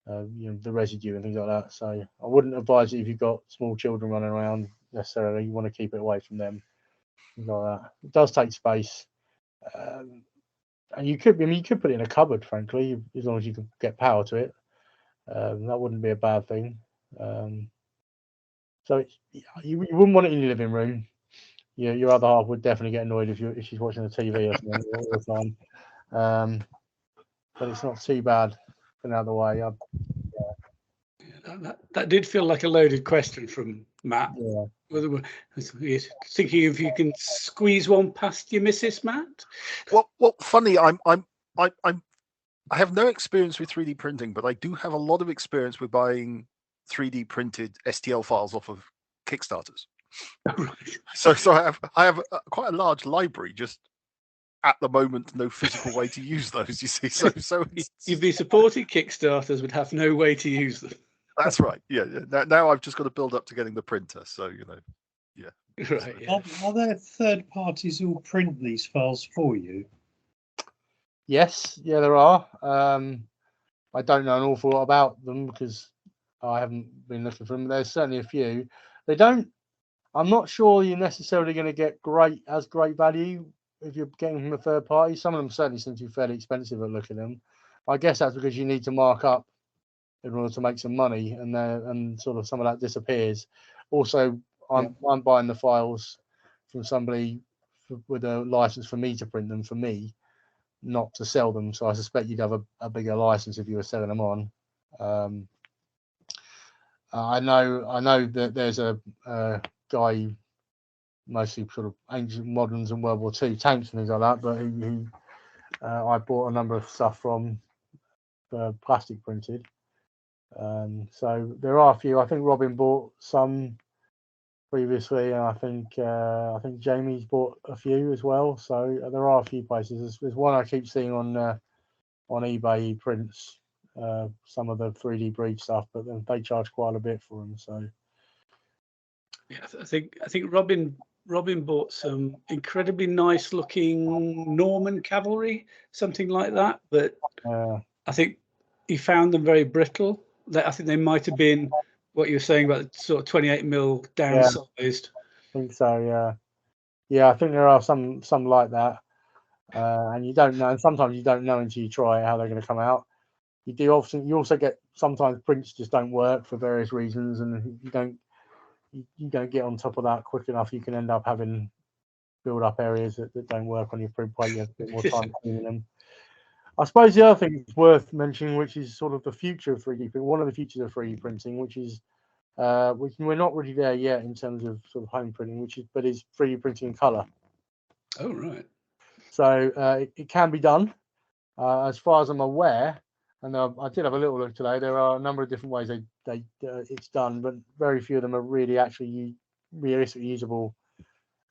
The residue and things like that. So I wouldn't advise it if you've got small children running around necessarily. You want to keep it away from them. Things like that. It does take space. And you could put it in a cupboard, frankly, as long as you can get power to it. That wouldn't be a bad thing. So you wouldn't want it in your living room. Your other half would definitely get annoyed if she's watching the TV or something all the time. But it's not too bad. Been out of the way. That did feel like a loaded question from Matt. Yeah. Thinking if you can squeeze one past your missus, Matt. Well, funny. I have no experience with 3D printing, but I do have a lot of experience with buying 3D printed STL files off of Kickstarters. Right. So I have quite a large library. Just at the moment, no physical way to use those. You see, so you'd be supporting Kickstarters, would have no way to use them. That's right. Yeah. Now I've just got to build up to getting the printer. So yeah. Right. Yeah. Are there third parties who will print these files for you? Yes, yeah, there are. I don't know an awful lot about them because I haven't been looking for them. There's certainly a few. I'm not sure you're necessarily going to get great value if you're getting from a third party. Some of them certainly seem to be fairly expensive at looking at them. I guess that's because you need to mark up in order to make some money, and sort of some of that disappears. Also, I'm buying the files from somebody with a license for me to print them for me, not to sell them. So I suspect you'd have a bigger license if you were selling them on. I know that there's a guy, mostly sort of ancient moderns and World War II tanks and things like that, but who I bought a number of stuff from, plastic printed. So there are a few. I think Robin bought some previously, and I think Jamie's bought a few as well. So there are a few places. There's one I keep seeing on eBay. He prints some of the 3D breed stuff, but then they charge quite a bit for them. So yeah, I think Robin bought some incredibly nice looking Norman cavalry, something like that. But I think he found them very brittle. I think they might have been what you were saying about sort of 28mm downsized. I think so. Yeah. I think there are some like that, and you don't know. And sometimes you don't know until you try it how they're going to come out. You also get sometimes prints just don't work for various reasons, and you don't get on top of that quick enough. You can end up having build up areas that don't work on your print plate. You have a bit more time cleaning them. I suppose the other thing that's worth mentioning, which is sort of the future of 3D printing, one of the futures of 3D printing, which is we're not really there yet in terms of sort of home printing, but is 3D printing in color. Oh, right. So it can be done, as far as I'm aware. And I did have a little look today. There are a number of different ways it's done, but very few of them are really actually realistically usable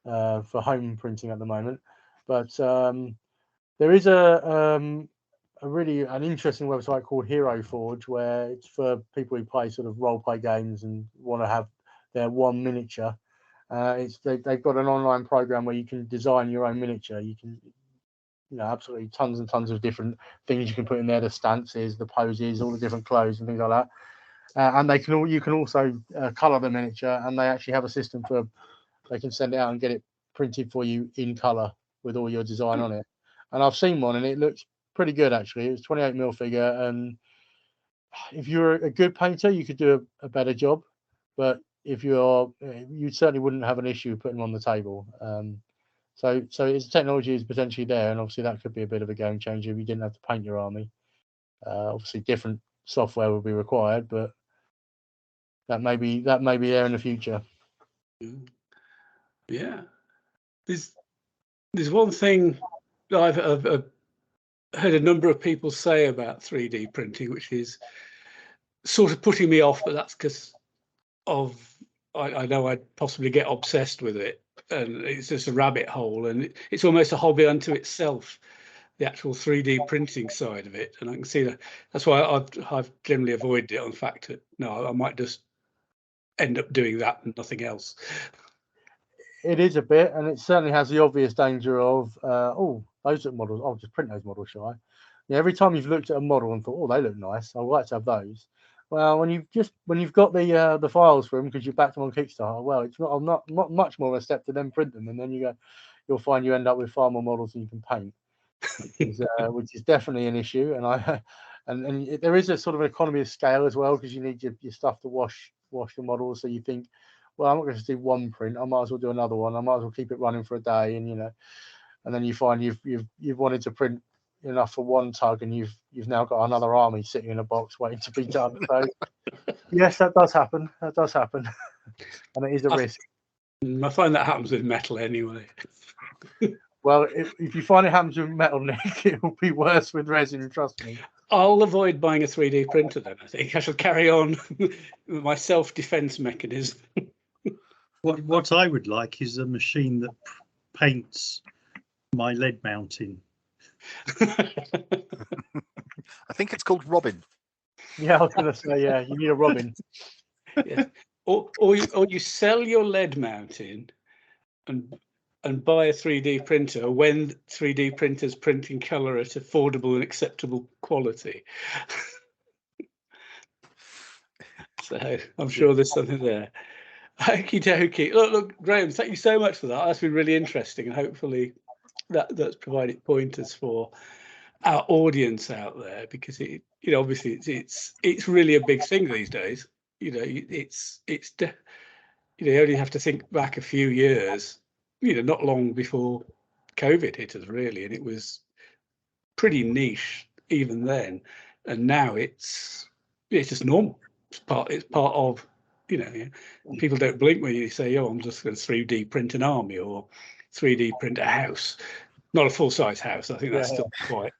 for home printing at the moment. But there is an interesting website called Hero Forge, where it's for people who play sort of role play games and want to have their one miniature. They've got an online program where you can design your own miniature. You can, absolutely tons and tons of different things you can put in there: the stances, the poses, all the different clothes and things like that. And you can also color the miniature, and they actually have a system they can send it out and get it printed for you in color with all your design on it. And I've seen one, and it looks pretty good actually. It was 28mm figure, and if you're a good painter, you could do a better job. But if you certainly wouldn't have an issue putting them on the table. So its technology is potentially there, and obviously that could be a bit of a game changer if you didn't have to paint your army. Obviously, different software will be required, but that may be there in the future. Yeah, there's one thing that I've heard a number of people say about 3D printing, which is sort of putting me off, but that's because I know I'd possibly get obsessed with it, and it's just a rabbit hole, and it's almost a hobby unto itself, the actual 3D printing side of it. And I can see that's why I've generally avoided it. In fact, no, I might just end up doing that and nothing else. It is a bit, and it certainly has the obvious danger of those models. I'll just print those models, shall I? Yeah, every time you've looked at a model and thought, oh, they look nice, I'd like to have those. Well, when you've got the files for them because you backed them on Kickstarter, well, it's not much more of a step to then print them, and then you'll find you end up with far more models than you can paint, which is definitely an issue. And there is a sort of economy of scale as well, because you need your stuff to wash the models. So you think, well, I'm not going to do one print. I might as well do another one. I might as well keep it running for a day, and then you find you've wanted to print enough for one tug, and you've now got another army sitting in a box waiting to be done. So yes, that does happen. And it is a risk. I find that happens with metal anyway. Well, if you find it happens with metal, Nick, it will be worse with resin, trust me. I'll avoid buying a 3D printer then. I think I shall carry on with my self-defense mechanism. What I would like is a machine that paints my lead mounting. I think it's called Robin. Yeah, I was going to say, yeah, you need a Robin. Yes. Or you sell your lead mounting and buy a 3D printer when 3D printers print in colour at affordable and acceptable quality. So I'm sure there's something there. Okie dokie. Look, Graham, thank you so much for that. That's been really interesting, and hopefully that's provided pointers for our audience out there, because obviously it's really a big thing these days. You only have to think back a few years, not long before COVID hit us really, and it was pretty niche even then, and now it's just normal. It's part of, people don't blink when you say, oh, I'm just going to 3D print an army or 3D print a house. Not a full-size house. I think that's still quite.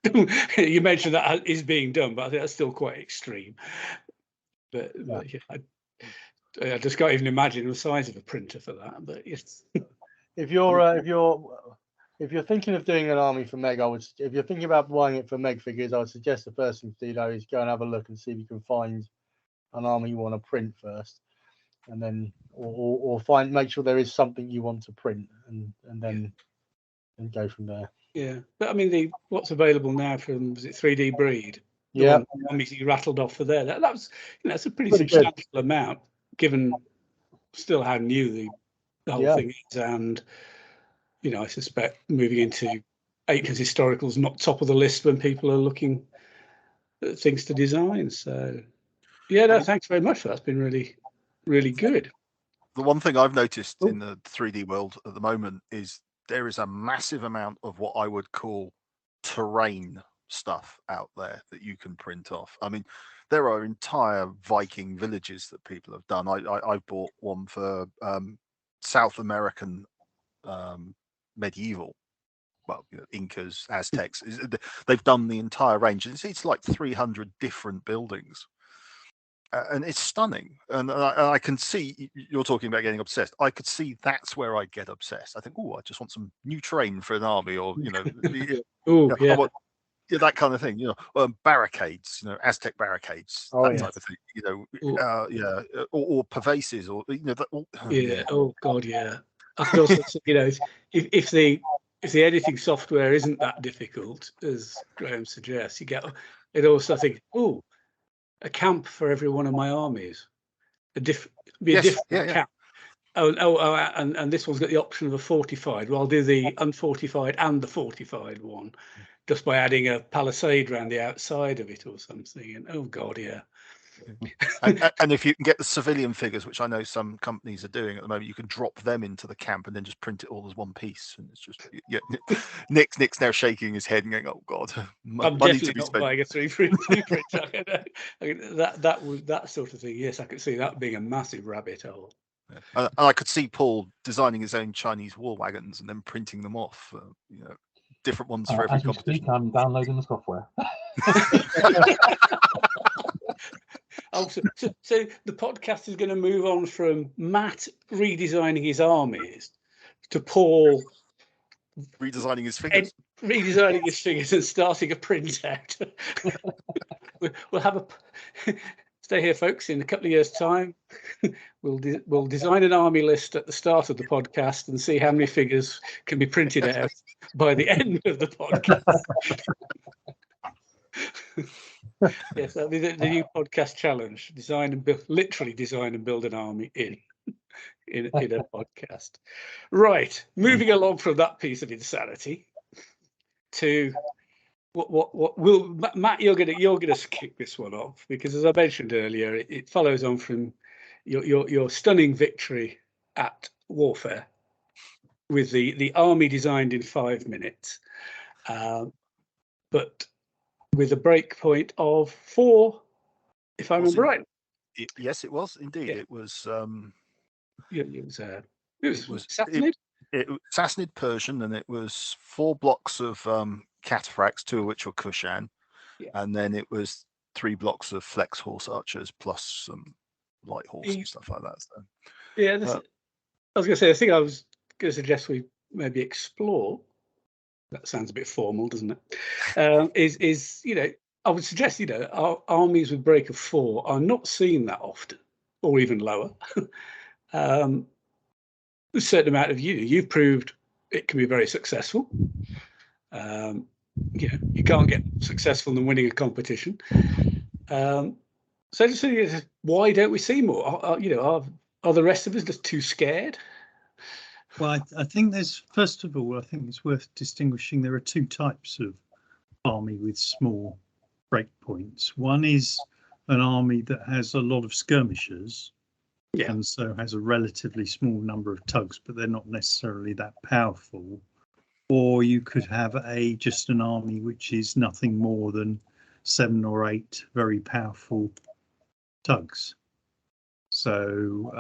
You mentioned that is being done, but I think that's still quite extreme. But yeah, I just can't even imagine the size of a printer for that. But yes. If you're thinking of doing an army for Meg, if you're thinking about buying it for Meg figures, I would suggest the first thing to do though is go and have a look and see if you can find an army you want to print first, and then or make sure there is something you want to print, and then go from there. Yeah, but I mean, what's available now from, was it 3D Breed? Yeah, armies you rattled off for there. That was, it's a pretty Pretty good. substantial amount, given still how new the whole thing is, and I suspect moving into Aitken's historical is not top of the list when people are looking at things to design. So, yeah, no, thanks very much. That's been really, really good. The one thing I've noticed in the 3D world at the moment is there is a massive amount of what I would call terrain stuff out there that you can print off. I mean, there are entire Viking villages that people have done. I bought one for South American medieval, well, Incas, Aztecs. They've done the entire range. It's like 300 different buildings. And it's stunning, and I can see you're talking about getting obsessed. I could see that's where I get obsessed. I think, I just want some new terrain for an army, or that kind of thing. Barricades, Aztec barricades, type of thing. Or pervases, or Oh God, yeah. I could also, if the editing software isn't that difficult, as Graham suggests, you get it. Also, I think, a camp for every one of my armies, a different camp. And this one's got the option of a fortified. Well, I'll do the unfortified and the fortified one, just by adding a palisade around the outside of it or something. And oh God, yeah. and if you can get the civilian figures, which I know some companies are doing at the moment, you can drop them into the camp and then just print it all as one piece. And it's just Nick's now shaking his head and going, "Oh God, I'm definitely not buying a 3D printer." that sort of thing. Yes, I could see that being a massive rabbit hole. And I could see Paul designing his own Chinese war wagons and then printing them off. Different ones for every competition. Speak, I'm downloading the software. So the podcast is going to move on from Matt redesigning his armies to Paul redesigning his figures. And starting a printout. We'll have a stay here, folks. In a couple of years' time, we'll design an army list at the start of the podcast and see how many figures can be printed out by the end of the podcast. Yes, that'll be the new podcast challenge: literally design and build an army in a podcast. Right, moving along from that piece of insanity to what will Matt, you're gonna kick this one off, because as I mentioned earlier, it follows on from your stunning victory at Warfare with the army designed in 5 minutes, but with a break point of 4, if I remember right. Yes, it was indeed. Yeah. It was. It was Sassanid. It was Sassanid Persian, and it was 4 blocks of cataphracts, 2 of which were Kushan, and then it was 3 blocks of flex horse archers plus some light horse and stuff like that. So, I was going to say, I think I was going to suggest we maybe explore. That sounds a bit formal, doesn't it? I would suggest, our armies with break of 4 are not seen that often, or even lower. A certain amount of you've proved it can be very successful. You can't get successful than winning a competition. So just why don't we see more? Are the rest of us just too scared? Well, I think there's, first of all, I think it's worth distinguishing. There are 2 types of army with small breakpoints. One is an army that has a lot of skirmishers, and so has a relatively small number of tugs, but they're not necessarily that powerful. Or you could have just an army which is nothing more than 7 or 8 very powerful tugs. So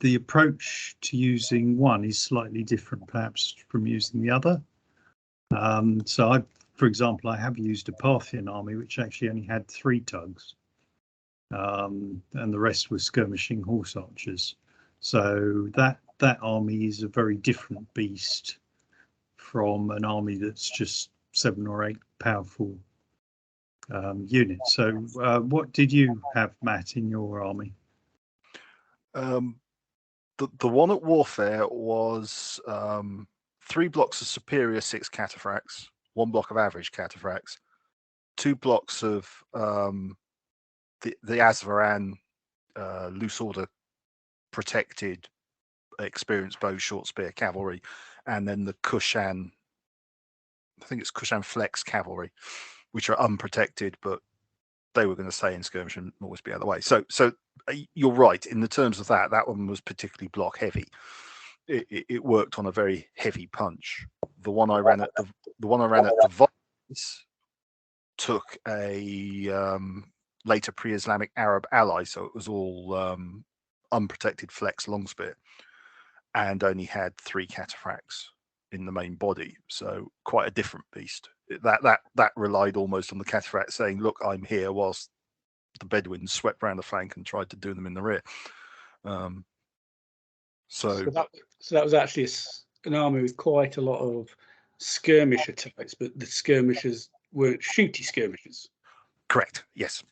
the approach to using one is slightly different, perhaps, from using the other. So for example, I have used a Parthian army which actually only had 3 tugs, and the rest were skirmishing horse archers. So that army is a very different beast from an army that's just 7 or 8 powerful units. So what did you have, Matt, in your army? The one at Warfare was 3 blocks of superior 6 cataphracts, 1 block of average cataphracts, 2 blocks of the Asvaran loose order protected experienced bow short spear cavalry, and then the Kushan, I think it's Kushan Flex cavalry, which are unprotected, but they were going to stay in skirmish and always be out of the way. So you're right in the terms of that one was particularly block heavy. It worked on a very heavy punch. The one I ran at the Vice took a later pre-Islamic Arab ally, so it was all unprotected flex long spear, and only had 3 cataphracts in the main body, so quite a different beast. That relied almost on the cataphract saying, "Look, I'm here," whilst the Bedouins swept around the flank and tried to do them in the rear. So that was actually an army with quite a lot of skirmisher types, but the skirmishers weren't shooty skirmishers. Correct. Yes.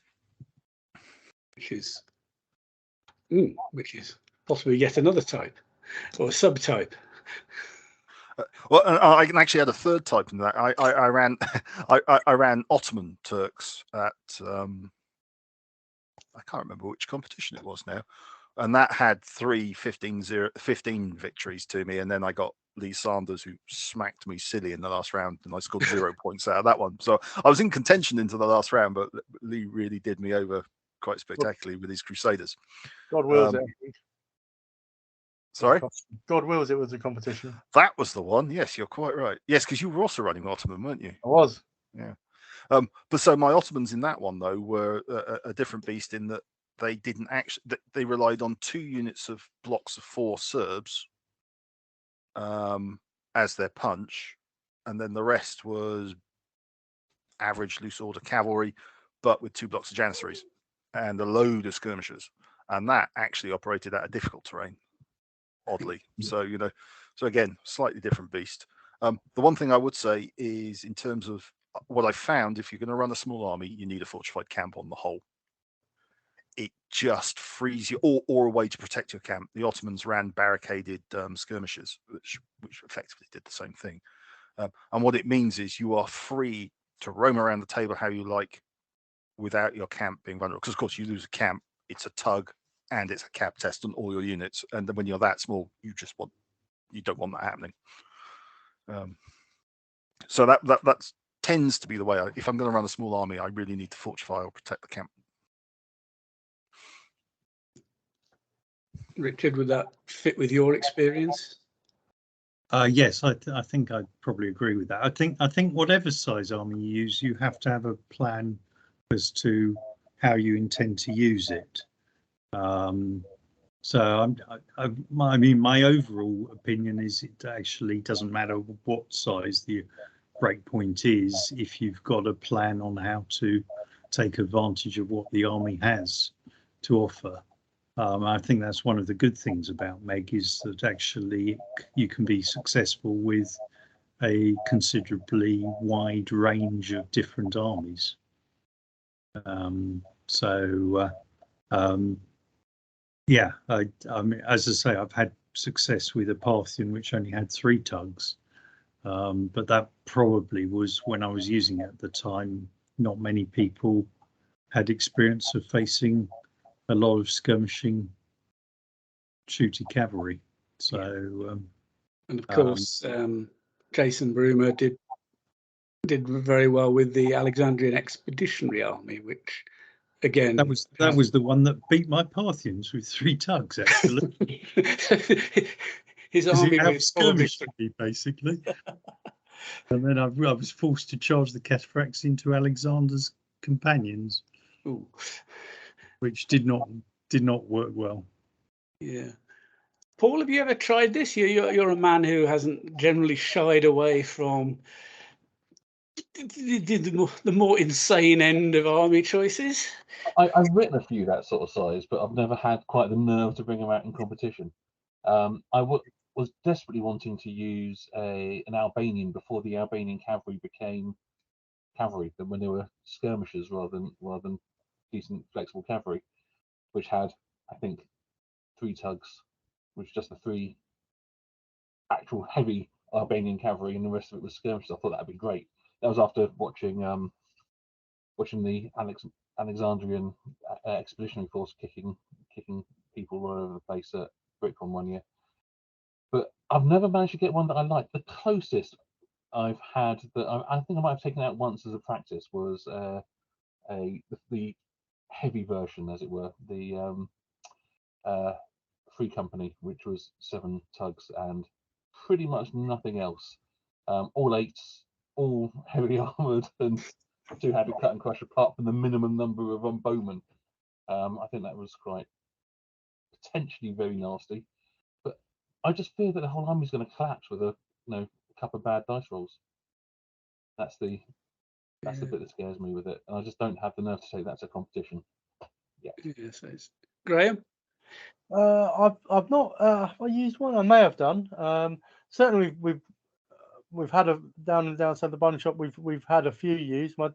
Which is possibly yet another type or a subtype. Well, I can actually add a third type in that. I ran I ran Ottoman Turks at I can't remember which competition it was now, and that had 15 victories to me, and then I got Lee Sanders, who smacked me silly in the last round, and I scored 0 points out of that one. So I was in contention into the last round, but Lee really did me over quite spectacularly with his Crusaders. God wills it. Sorry? God wills it was a competition. That was the one. Yes, you're quite right. Yes, because you were also running Ottoman, weren't you? I was. Yeah. But so my Ottomans in that one, though, were a different beast in that they didn't actually, they relied on 2 units of blocks of 4 Serbs as their punch, and then the rest was average loose order cavalry, but with 2 blocks of Janissaries and a load of skirmishers, and that actually operated at a difficult terrain, oddly. So so again, slightly different beast. The one thing I would say is, in terms of what I found, if you're going to run a small army, you need a fortified camp on the whole. It just frees you, or a way to protect your camp. The Ottomans ran barricaded skirmishers, which effectively did the same thing. And what it means is you are free to roam around the table how you like, without your camp being vulnerable. Because of course, you lose a camp, it's a tug, and it's a cap test on all your units. And then when you're that small, you don't want that happening. So that tends to be the way. If I'm going to run a small army, I really need to fortify or protect the camp. Richard, would that fit with your experience? Yes, I think I'd probably agree with that. I think whatever size army you use, you have to have a plan as to how you intend to use it. So I mean, my overall opinion is it actually doesn't matter what size the breakpoint is if you've got a plan on how to take advantage of what the army has to offer. I think that's one of the good things about MeG, is that actually you can be successful with a considerably wide range of different armies. Yeah, I mean, as I say, I've had success with a Parthian which only had 3 tugs, but that probably was when I was using it at the time. Not many people had experience of facing a lot of skirmishing shooty cavalry. So and of course Jason Brumer did very well with the Alexandrian Expeditionary Army, which again that was the one that beat my Parthians with 3 tugs, actually. His army was skirmished me, basically. And then I was forced to charge the cataphracts into Alexander's companions. Ooh. Which did not work well. Yeah. Paul, have you ever tried this? You're a man who hasn't generally shied away from the more insane end of army choices. I've written a few that sort of size, but I've never had quite the nerve to bring them out in competition. Was desperately wanting to use an Albanian before the Albanian cavalry became cavalry, when they were skirmishers rather than decent flexible cavalry, which had, I think, 3 tugs, which just the 3 actual heavy Albanian cavalry, and the rest of it was skirmishers. I thought that'd be great. That was after watching the Alexandrian expeditionary force kicking people all over the place at BritCon one year. But I've never managed to get one that I like. The closest I've had that I think I might have taken out once as a practice was the heavy version, as it were, the Free Company, which was 7 tugs and pretty much nothing else. All 8s, all heavily armored, and 2 had to cut and crush apart from the minimum number of bowmen. I think that was quite potentially very nasty, but I just fear that the whole army is going to collapse with a couple of bad dice rolls. That's the bit that scares me with it, and I just don't have the nerve to take that to competition. Yes, Graham. I've not I used one. I may have done. Certainly we've had a down outside the bun shop. We've had a few used. My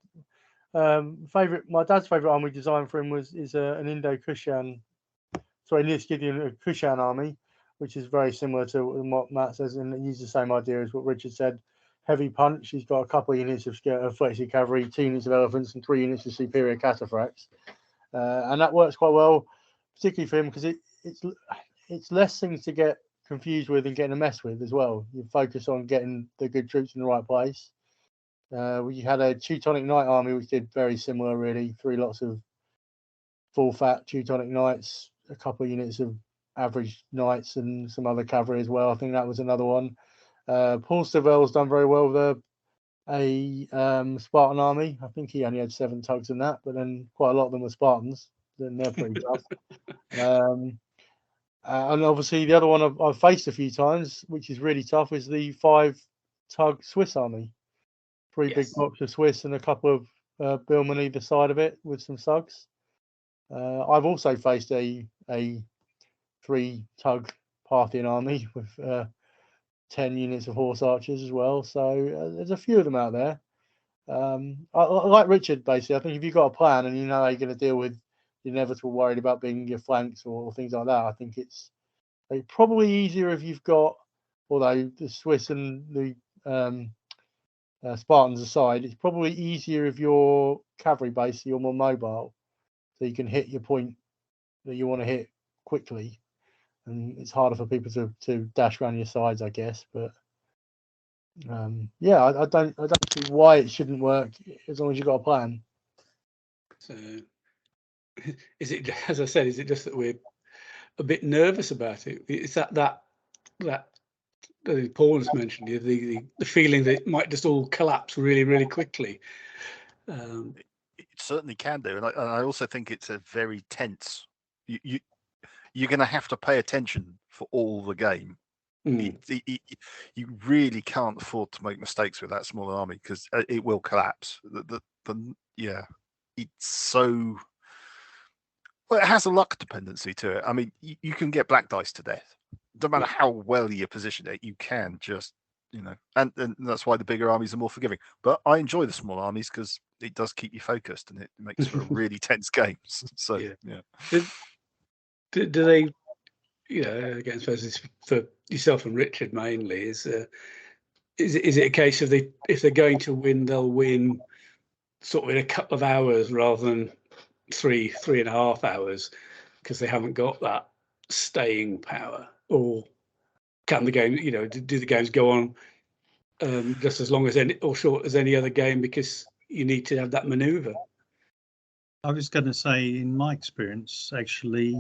dad's favorite army design for him is an Indo-Kushan, Neo-Scythian Kushan army, which is very similar to what Matt says, and it uses the same idea as what Richard said. Heavy punch. He's got a couple of units of flexi cavalry, 2 units of elephants, and 3 units of superior cataphracts, and that works quite well, particularly for him because it's less things to get confused with and getting a mess with as well. You focus on getting the good troops in the right place. We had a Teutonic Knight army which did very similar, really. 3 lots of full fat Teutonic Knights, a couple of units of average knights, and some other cavalry as well. I think that was another one. Paul Stavel's done very well with a Spartan army. I think he only had 7 tugs in that, but then quite a lot of them were Spartans. Then they're pretty tough. And obviously the other one I've faced a few times, which is really tough, is the 5 tug Swiss army. 3 big blocks of Swiss and a couple of billmen either side of it with some thugs. I've also faced a 3 tug Parthian army with 10 units of horse archers as well. So there's a few of them out there. I like Richard, basically. I think if you've got a plan and you know how you're going to deal with the inevitable worried about being your flanks or things like that, I think it's probably easier if you've got, although the Swiss and the Spartans aside, it's probably easier if your cavalry base, you're more mobile, so you can hit your point that you want to hit quickly, and it's harder for people to dash around your sides, I guess. But I don't see why it shouldn't work as long as you've got a plan. So, is it, as I said, is it just that we're a bit nervous about it? It's that Paul has mentioned, the feeling that it might just all collapse really, really quickly. It certainly can do, and I also think it's a very tense. You're going to have to pay attention for all the game. You really can't afford to make mistakes with that small army because it will collapse. It's so. Well, it has a luck dependency to it. I mean, you can get black dice to death. No matter how well you position it, you can just, and that's why the bigger armies are more forgiving. But I enjoy the small armies because it does keep you focused and it makes for really tense games. So, yeah. Do they, again, I suppose it's for yourself and Richard mainly, is it a case of if they're going to win, they'll win sort of in a couple of hours rather than 3.5 hours because they haven't got that staying power? Or can the game, do the games go on just as long as or short as any other game because you need to have that maneuver? I was going to say, in my experience, actually,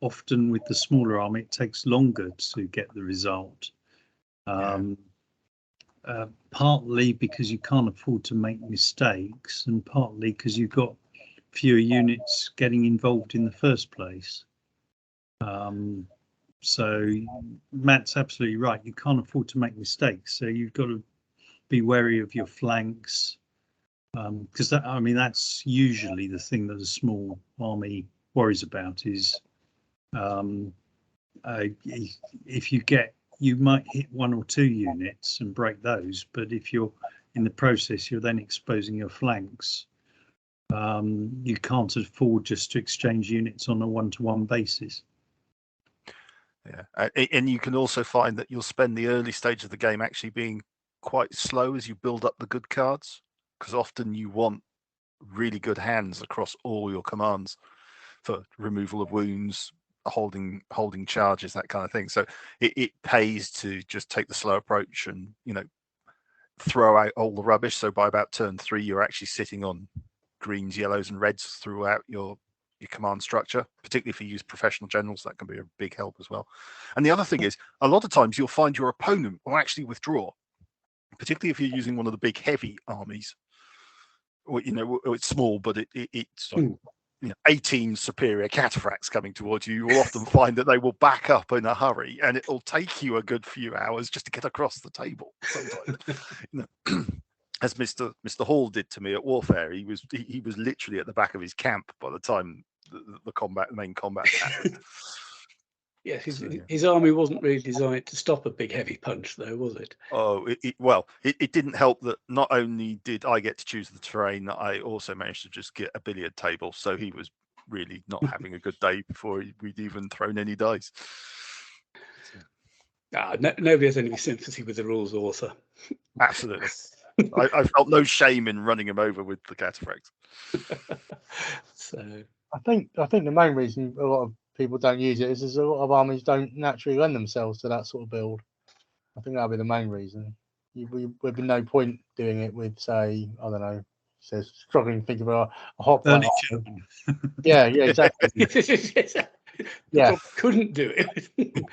often with the smaller army, it takes longer to get the result. Partly because you can't afford to make mistakes, and partly because you've got fewer units getting involved in the first place. So Matt's absolutely right. You can't afford to make mistakes. So you've got to be wary of your flanks, because I mean that's usually the thing that a small army worries about is if you might hit 1 or 2 units and break those, but if you're in the process, you're then exposing your flanks. You can't afford just to exchange units on a 1-to-1 basis. Yeah, and you can also find that you'll spend the early stage of the game actually being quite slow as you build up the good cards, because often you want really good hands across all your commands for removal of wounds, holding charges, that kind of thing. So it pays to just take the slow approach and throw out all the rubbish. So by about turn 3, you're actually sitting on greens, yellows, and reds throughout your command structure. Particularly if you use professional generals, that can be a big help as well. And the other thing is, a lot of times you'll find your opponent will actually withdraw, particularly if you're using one of the big heavy armies. Or, it's small, but it's like 18 superior cataphracts coming towards you. You will often find that they will back up in a hurry, and it will take you a good few hours just to get across the table. Sometimes, as Mr. Hall did to me at Warfare, he was literally at the back of his camp by the time the main combat happened. Yes, his army wasn't really designed to stop a big heavy punch, though, was it? Oh, it didn't help that not only did I get to choose the terrain, I also managed to just get a billiard table. So he was really not having a good day before we'd even thrown any dice. Nobody has any sympathy with the rules author. Absolutely. I felt no shame in running him over with the cataphracts. So I think the main reason a lot of people don't use it is a lot of armies don't naturally lend themselves to that sort of build. I think that'll be the main reason. There'd be no point doing it with, say, I don't know, says struggling to think of a hot plate. Yeah, exactly. Yeah, couldn't do it.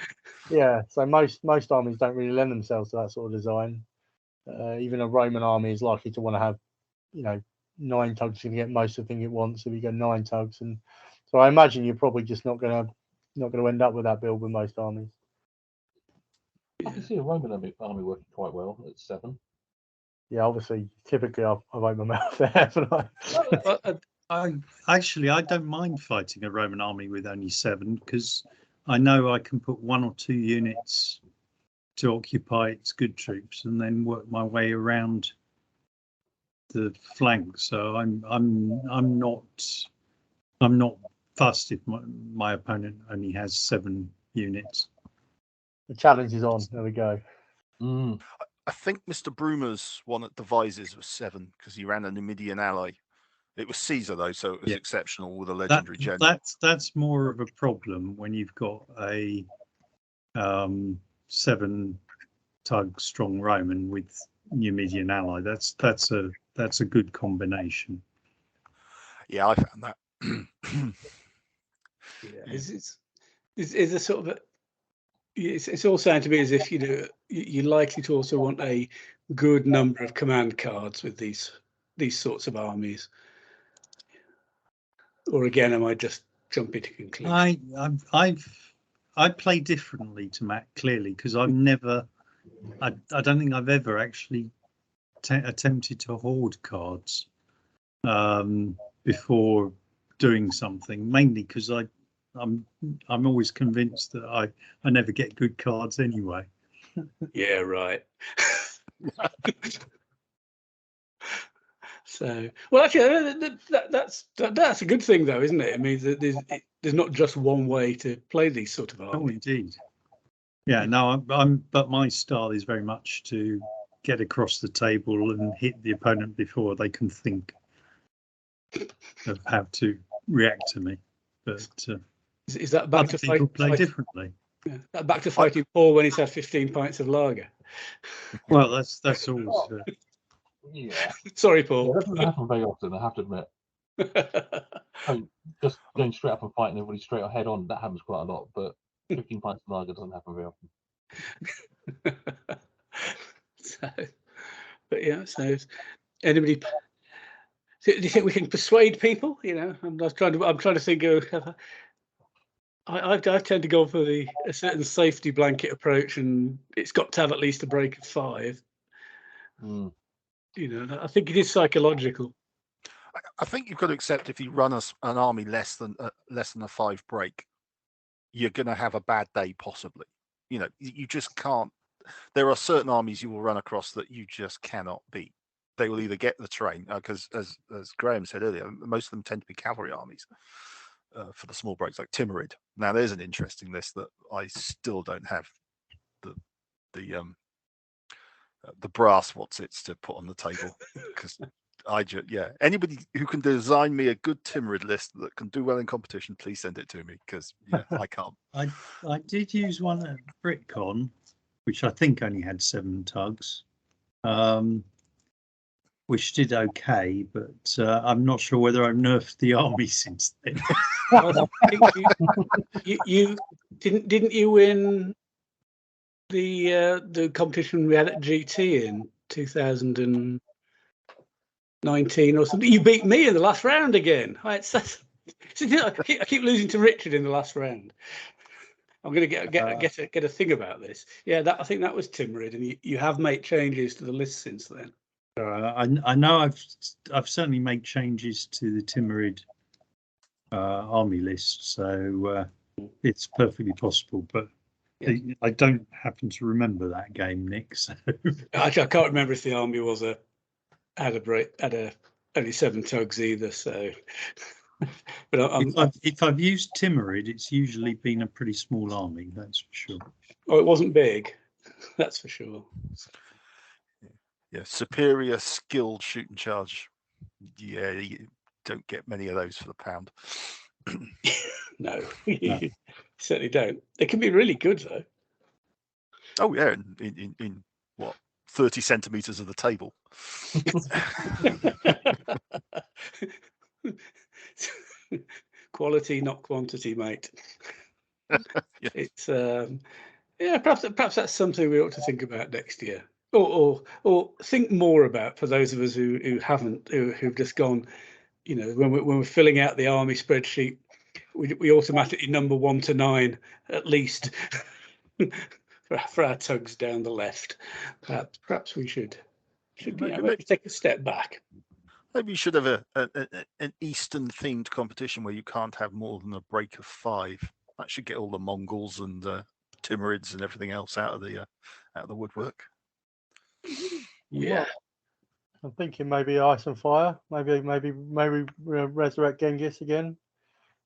Yeah, so most armies don't really lend themselves to that sort of design. Even a Roman army is likely to want to have, 9 tugs to get most of the thing it wants. If you go 9 tugs, and so I imagine you're probably just not going to end up with that build with most armies. I can see a Roman army working quite well at 7. Yeah, obviously, typically I've opened my mouth there, haven't I? I don't mind fighting a Roman army with only 7 because I know I can put 1 or 2 units to occupy its good troops and then work my way around the flank. So I'm not fussed if my opponent only has 7 units. The challenge is on. There we go. I think Mr. Brumer's one at Devises was 7 because he ran a Numidian ally. It was Caesar though, so it was exceptional with a legendary general. That's more of a problem when you've got a 7 tug strong Roman with Numidian ally. That's a good combination. Yeah, I found that. It's a sort of it's all sounding to me as if you're likely to also want a good number of command cards with these sorts of armies. Or again, am I just jumping to conclusions? I play differently to Matt, clearly, because I don't think I've ever actually attempted to hoard cards before doing something, mainly because I'm always convinced that I never get good cards anyway. Yeah, right. So, well, actually, that's a good thing, though, isn't it? It means that there's not just one way to play these sort of armies. Oh, indeed. Yeah, no, but my style is very much to get across the table and hit the opponent before they can think of how to react to me. But is that back to people play differently? Yeah, back to fighting Paul when he's had 15 pints of lager. Well, that's always. Yeah. Sorry, Paul. Yeah, that doesn't happen very often, I have to admit. Just going straight up and fighting everybody straight head on, that happens quite a lot, but 15 pints of lager doesn't happen very often. So anybody? Do you think we can persuade people? I'm trying to think of. I tend to go for a certain safety blanket approach, and it's got to have at least a break of 5. I think it is psychological. I think you've got to accept if you run an army less than a 5 break, you're going to have a bad day possibly. You just can't. There are certain armies you will run across that you just cannot beat. They will either get the terrain, because as Graham said earlier, most of them tend to be cavalry armies for the small breaks, like Timurid. Now there's an interesting list that I still don't have the brass to put on the table, because anybody who can design me a good Timurid list that can do well in competition, please send it to me, because I can't. I did use one at BritCon, which I think only had 7 tugs, which did okay, but I'm not sure whether I've nerfed the army since then. Well, I think you didn't you win the competition we had at GT in 2019 or something? You beat me in the last round again. I keep losing to Richard in the last round. I'm going to get a thing about this. Yeah, I think that was Timurid, and you have made changes to the list since then. I know I've certainly made changes to the Timurid army list, so it's perfectly possible. But I don't happen to remember that game, Nick. So. Actually, I can't remember if the army had only 7 tugs either. So, but if I've used Timurid, it's usually been a pretty small army. That's for sure. Oh, it wasn't big. That's for sure. Yeah, superior skilled shoot and charge. Yeah, you don't get many of those for the pound. No, you certainly don't. They can be really good though. Oh yeah, in what, 30 centimeters of the table. Quality, not quantity, mate. Yeah. It's perhaps that's something we ought to think about next year, or think more about for those of us who've just gone. When we're filling out the army spreadsheet, we automatically number 1 to 9 at least for our tugs down the left. Perhaps we should maybe take a step back. Maybe you should have an Eastern themed competition where you can't have more than a break of 5. That should get all the Mongols and Timurids and everything else out of the woodwork. Yeah, I'm thinking maybe Ice and Fire. Maybe resurrect Genghis again.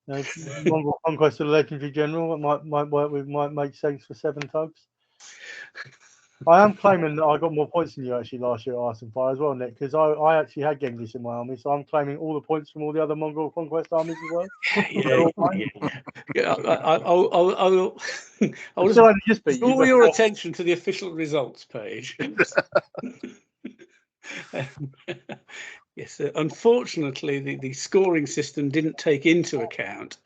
Mongol Conquest of the Legendary General. It might work. Might make sense for 7 tugs. I am claiming that I got more points than you actually last year at Ice and Fire as well, Nick, because I actually had Genghis in my army, so I'm claiming all the points from all the other Mongol Conquest armies as well. I'll just draw your attention to the official results page. Yes, unfortunately, the scoring system didn't take into account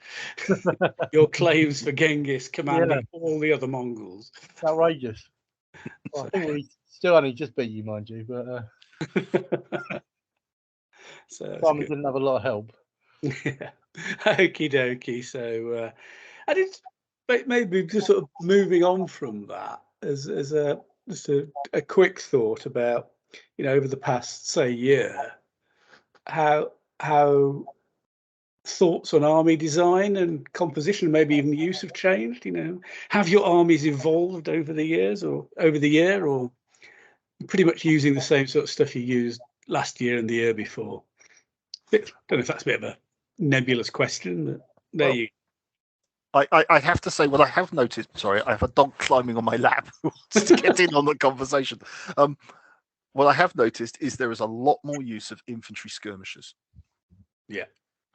your claims for Genghis commanding all the other Mongols. It's outrageous. Well, I think we still only just beat you, mind you, but Simon didn't have a lot of help. Yeah. Okie dokie. So, and it's maybe just sort of moving on from that as just a quick thought about over the past year, how thoughts on army design and composition, maybe even the use, have changed. Have your armies evolved over the years or over the year, or pretty much using the same sort of stuff you used last year and the year before? I don't know if that's a bit of a nebulous question, but there you go. I have to say, what I have noticed, sorry, I have a dog climbing on my lap who wants to get in on the conversation. What I have noticed is there is a lot more use of infantry skirmishers. Yeah.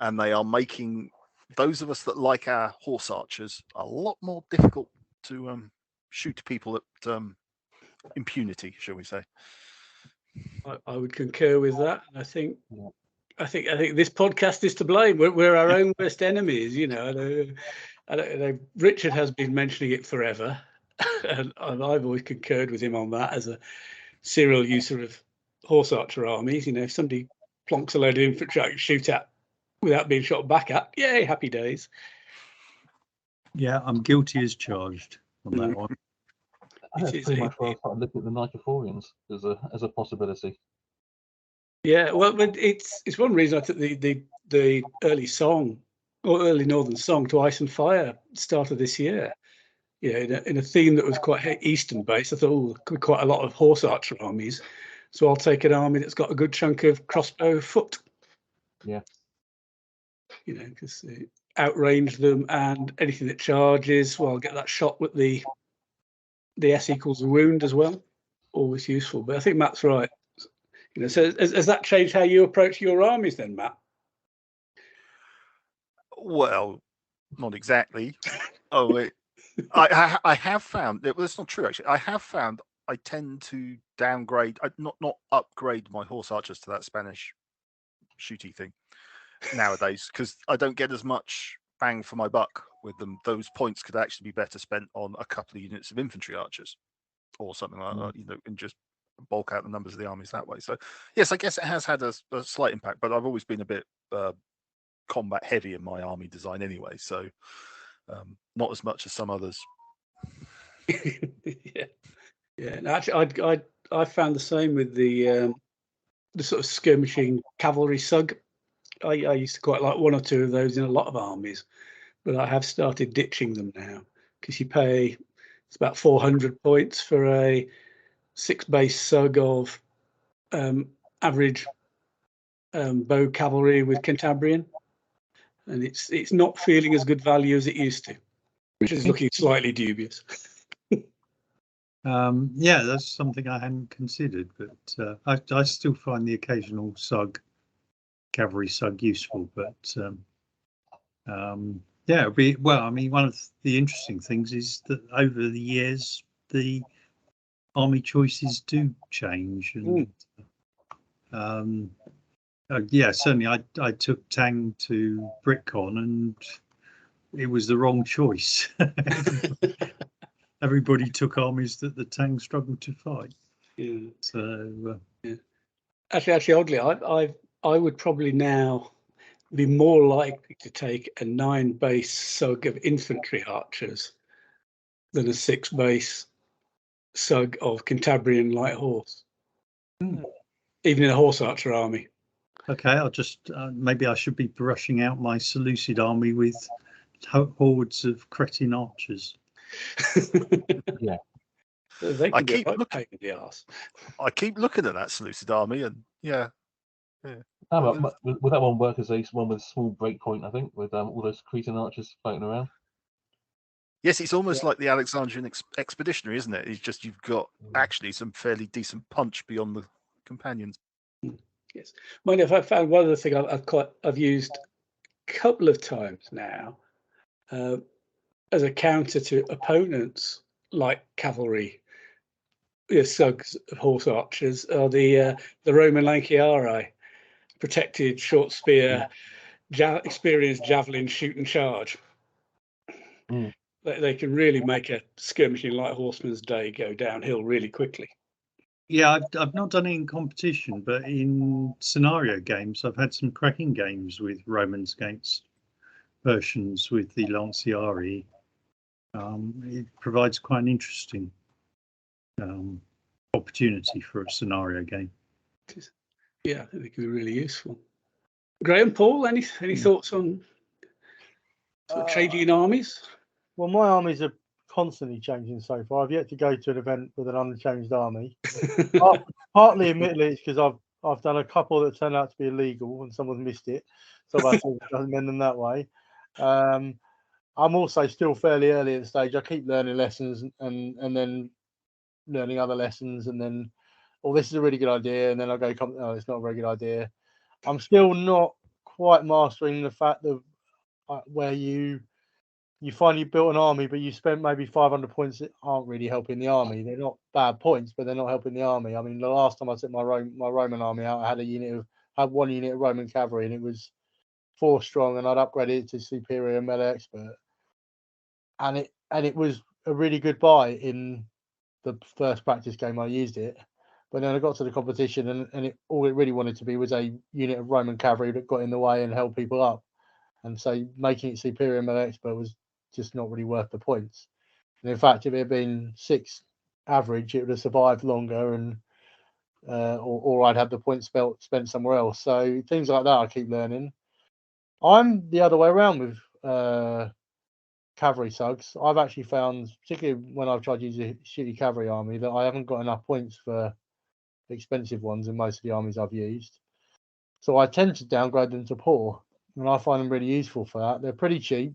And they are making those of us that like our horse archers a lot more difficult to shoot people at impunity, shall we say. I would concur with that. I think this podcast is to blame. We're our own worst enemies, I don't know, Richard has been mentioning it forever, and I've always concurred with him on that as a serial user of horse archer armies. If somebody plonks a load of infantry I can shoot at without being shot back at, yay, happy days. Yeah, I'm guilty as charged on that one. That's pretty much where I started looking at the Nitrophorians as a possibility. Yeah, well, but it's one reason I took the early song or early Northern Song to Ice and Fire started this year. Yeah, in a theme that was quite Eastern based. I thought, oh, there could be quite a lot of horse archer armies, so I'll take an army that's got a good chunk of crossbow foot. Yeah. Because outrange them and anything that charges, well, I'll get that shot with the S equals the wound as well. Always useful. But I think Matt's right. So has that changed how you approach your armies then, Matt? Well, not exactly. Oh, I have found that. Well, that's not true actually. I have found I tend to downgrade, not upgrade my horse archers to that Spanish shooty thing nowadays, because I don't get as much bang for my buck with them. Those points could actually be better spent on a couple of units of infantry archers or something like that, and just bulk out the numbers of the armies that way. So yes, I guess it has had a slight impact, but I've always been a bit combat heavy in my army design anyway, so not as much as some others. Yeah. And actually, I found the same with the sort of skirmishing cavalry sug. I used to quite like one or two of those in a lot of armies, but I have started ditching them now because you pay, it's about 400 points for a 6 base sug of average bow cavalry with Cantabrian, and it's not feeling as good value as it used to, which is looking slightly dubious. Yeah, that's something I hadn't considered, but I still find the occasional cavalry sug useful. But yeah, well, I mean, one of the interesting things is that over the years the army choices do change, and yeah, certainly I took Tang to BritCon and it was the wrong choice. Everybody took armies that the Tang struggled to fight. Yeah. So yeah. Actually, oddly, I would probably now be more likely to take a 9 base sug of infantry archers than a 6 base sug of Cantabrian light horse, even in a horse archer army. Okay, I'll just maybe I should be brushing out my Seleucid army with hordes of Cretin archers. Yeah. They can be a right pain in the arse. I keep looking at that Seleucid army, and yeah. Would that one work as a one with a small breakpoint? I think with all those Cretan archers floating around. Yes, it's almost like the Alexandrian expeditionary, isn't it? It's just you've got actually some fairly decent punch beyond the companions. Yes, mind if I found one other thing I've used a couple of times now as a counter to opponents like cavalry. Sugs of horse archers are the Roman Lanciarii, protected short spear, experienced javelin shoot and charge. They can really make a skirmishing light horseman's day go downhill really quickly. Yeah, I've not done it in competition, but in scenario games, I've had some cracking games with Romans against Persians with the Lanciarii. It provides quite an interesting opportunity for a scenario game. Yeah, I think it could be really useful. Graham, Paul, any thoughts on sort of changing in armies? Well, my armies are constantly changing so far. I've yet to go to an event with an unchanged army. Partly, admittedly, it's because I've done a couple that turned out to be illegal and someone's missed it, so I doesn't amend them that way. I'm also still fairly early at the stage. I keep learning lessons and then learning other lessons, and then, oh, this is a really good idea, and then I go, oh, it's not a very good idea. I'm still not quite mastering the fact of where you find you built an army, but you spent maybe 500 points that aren't really helping the army. They're not bad points, but they're not helping the army. I mean, the last time I took my Roman army out, I had one unit of Roman cavalry, and it was 4 strong, and I'd upgraded it to superior melee expert, and it was a really good buy in the first practice game I used it. But then I got to the competition, and all it really wanted to be was a unit of Roman cavalry that got in the way and held people up. And so making it superior melee expert was just not really worth the points. And in fact, if it had been 6 average, it would have survived longer and or I'd have the points spent somewhere else. So things like that I keep learning. I'm the other way around with cavalry thugs. I've actually found, particularly when I've tried to use a shitty cavalry army, that I haven't got enough points for expensive ones in most of the armies I've used. So I tend to downgrade them to poor, and I find them really useful for that. They're pretty cheap.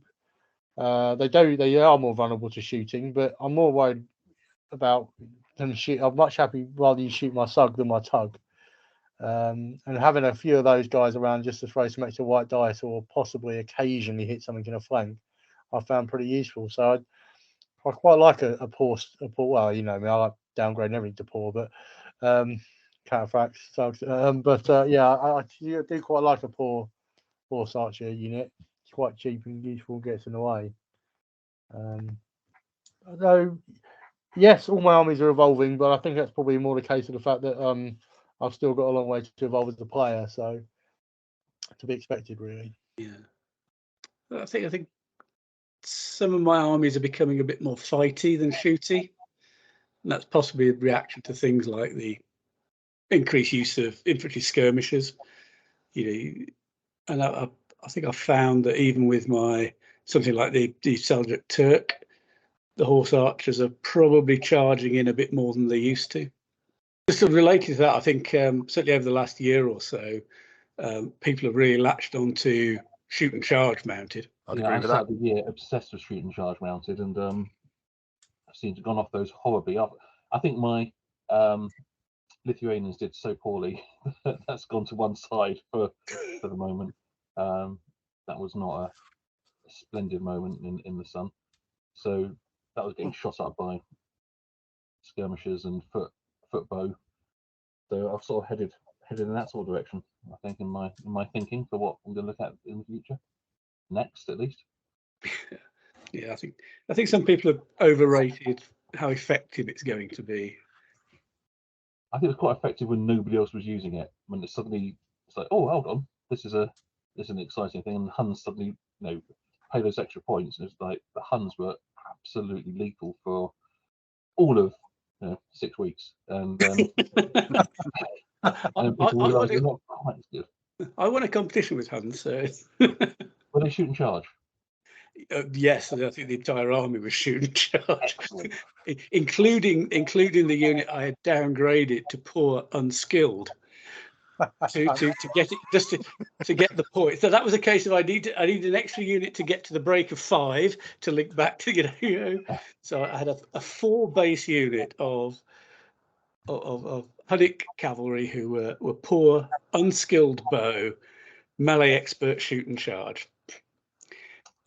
They are more vulnerable to shooting, but I'm more worried about them shoot. I'm much happy rather you shoot my thug than my tug. And having a few of those guys around just to throw some extra white dice or possibly occasionally hit something in a flank, I found pretty useful. So I quite like a poor. Well, you know me, I like downgrading everything to poor, but cataphracts. Yeah, I do quite like a poor horse archer unit. It's quite cheap and useful, gets in the way. Although, yes, all my armies are evolving, but I think that's probably more the case of the fact that I've still got a long way to evolve as a player, so to be expected, really. Yeah, I think some of my armies are becoming a bit more fighty than shooty, and that's possibly a reaction to things like the increased use of infantry skirmishers. You know, and I think I've found that even with my something like the Seljuk Turk, the horse archers are probably charging in a bit more than they used to. Just sort of related to that, I think certainly over the last year or so, people have really latched onto shoot and charge mounted. I'd agree with that. I started the year obsessed with shoot and charge mounted, and I've seen it gone off those horribly. I think my Lithuanians did so poorly that that's gone to one side for the moment. That was not a splendid moment in the sun. So that was getting shot up by skirmishers and foot bow. So I've sort of headed in that sort of direction. I think in my thinking for what I'm going to look at in the future, next at least. Yeah, I think some people have overrated how effective it's going to be. I think it was quite effective when nobody else was using it. When it's like, oh, hold on, this is an exciting thing, and Huns suddenly, pay those extra points. And it's like the Huns were absolutely lethal for all of 6 weeks, and then and people realised they're not quite as good. I won a competition with Huns, so Were they shoot and charge? yes, I think the entire army was shoot and charge, including the unit I had downgraded to poor unskilled to get it just to get the point. So that was a case of I need an extra unit to get to the break of 5 to link back to So I had a 4 base unit of Hunnic cavalry who were poor, unskilled bow, melee expert shoot and charge.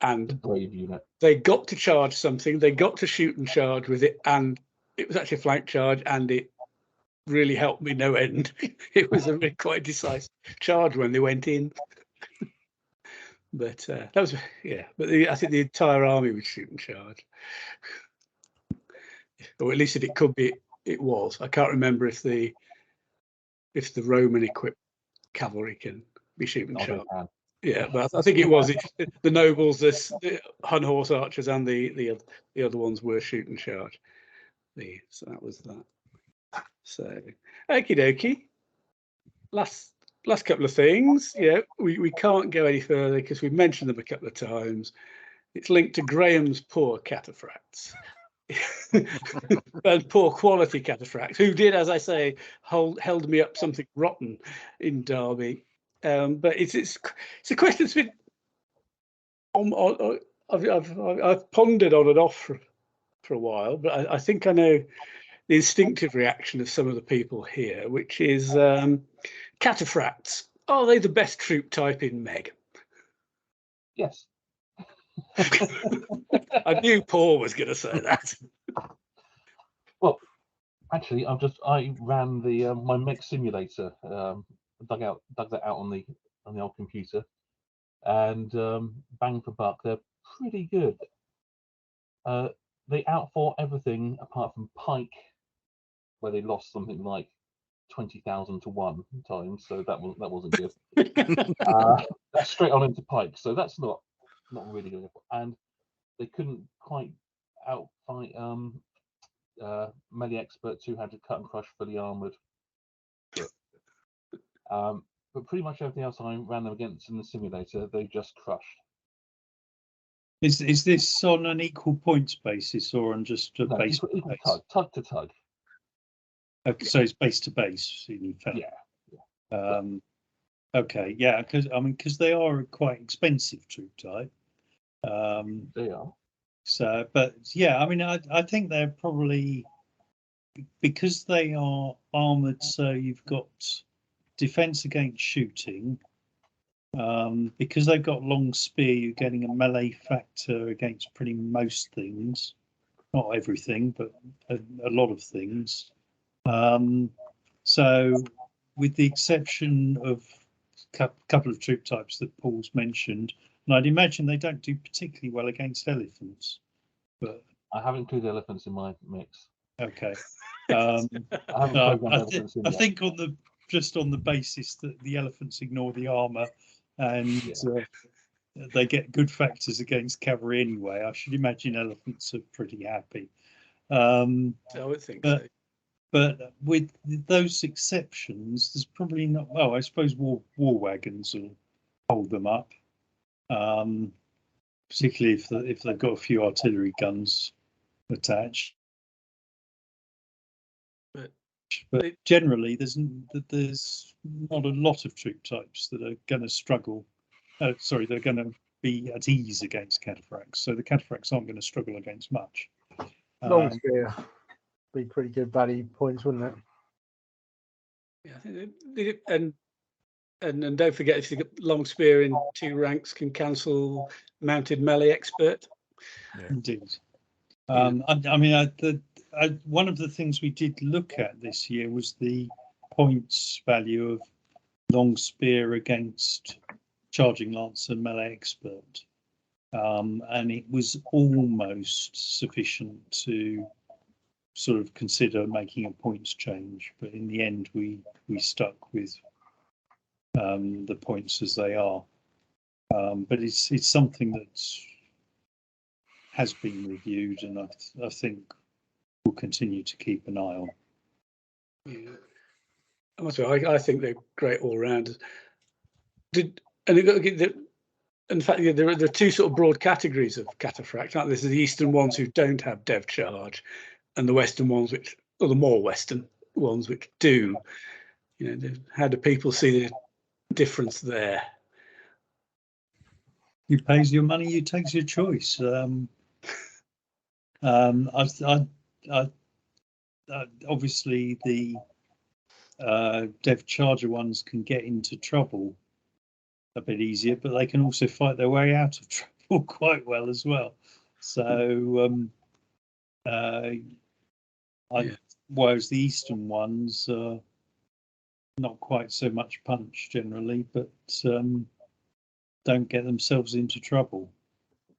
And brave unit. They got to charge something, they got to shoot and charge with it, and it was actually a flank charge, and it really helped me no end. It was a really quite decisive charge when they went in. But that was, yeah, but I think the entire army was shoot and charge. Or at least it could be, it was. I can't remember if the Roman equipped cavalry can be shoot and charge. Yeah, but I think it was the nobles, the Hun horse archers, and the other ones were shoot and charge. So that was that. So, okie dokie. Last couple of things. Yeah, we can't go any further because we've mentioned them a couple of times. It's linked to Graham's poor cataphracts. And poor quality cataphracts, who did, as I say, held me up something rotten in Derby. But it's a question that's been I've pondered on and off for a while, but I think I know the instinctive reaction of some of the people here, which is cataphracts. Are they the best troop type in MeG? Yes. I knew Paul was going to say that. Well, actually, I ran the my MeG simulator, dug that out on the old computer, and bang for buck, they're pretty good. They outfought everything apart from Pike, where they lost something like 20,000 to 1 times, so that wasn't good. That's straight on into Pike, so that's not really good. And they couldn't quite outfight melee expert 200 cut and crush fully armored But pretty much everything else I ran them against in the simulator, they just crushed. Is this on an equal points basis or on just a No, base? equal tug to tug. Okay, so it's base to base in fact. Yeah. Okay, yeah, because they are a quite expensive troop type. They are. So, but yeah, I mean, I think they're probably, because they are armored. So you've got defense against shooting. Because they've got long spear, you're getting a melee factor against pretty most things, not everything, but a lot of things. So, with the exception of a couple of troop types that Paul's mentioned, and I'd imagine they don't do particularly well against elephants. But I have included elephants in my mix. okay, I haven't programmed elephants in I yet. think just on the basis that the elephants ignore the armor and they get good factors against cavalry anyway, I should imagine elephants are pretty happy. I would think so. But with those exceptions, there's probably not. Well, I suppose war wagons will hold them up, particularly if they've got a few artillery guns attached. But generally, there's not a lot of troop types that are going to struggle. They're going to be at ease against cataphracts. So the cataphracts aren't going to struggle against much. Long spear be pretty good value points, wouldn't it? Yeah, and don't forget, if you get long spear in 2 ranks, can cancel mounted melee expert. Yeah. Indeed. I mean, one of the things we did look at this year was the points value of long spear against charging lance and melee expert, and it was almost sufficient to sort of consider making a points change, but in the end we stuck with the points as they are. But it's something that has been reviewed, and I think we'll continue to keep an eye on. Yeah, I think they're great all round. In fact, there are 2 sort of broad categories of cataphracts. Like, there's the eastern ones who don't have dev charge, and the western ones or the more western ones which do. How do people see the difference there? You pays your money, you takes your choice. Obviously the dev charger ones can get into trouble a bit easier, but they can also fight their way out of trouble quite well as well. So whereas the eastern ones are not quite so much punch generally, but don't get themselves into trouble.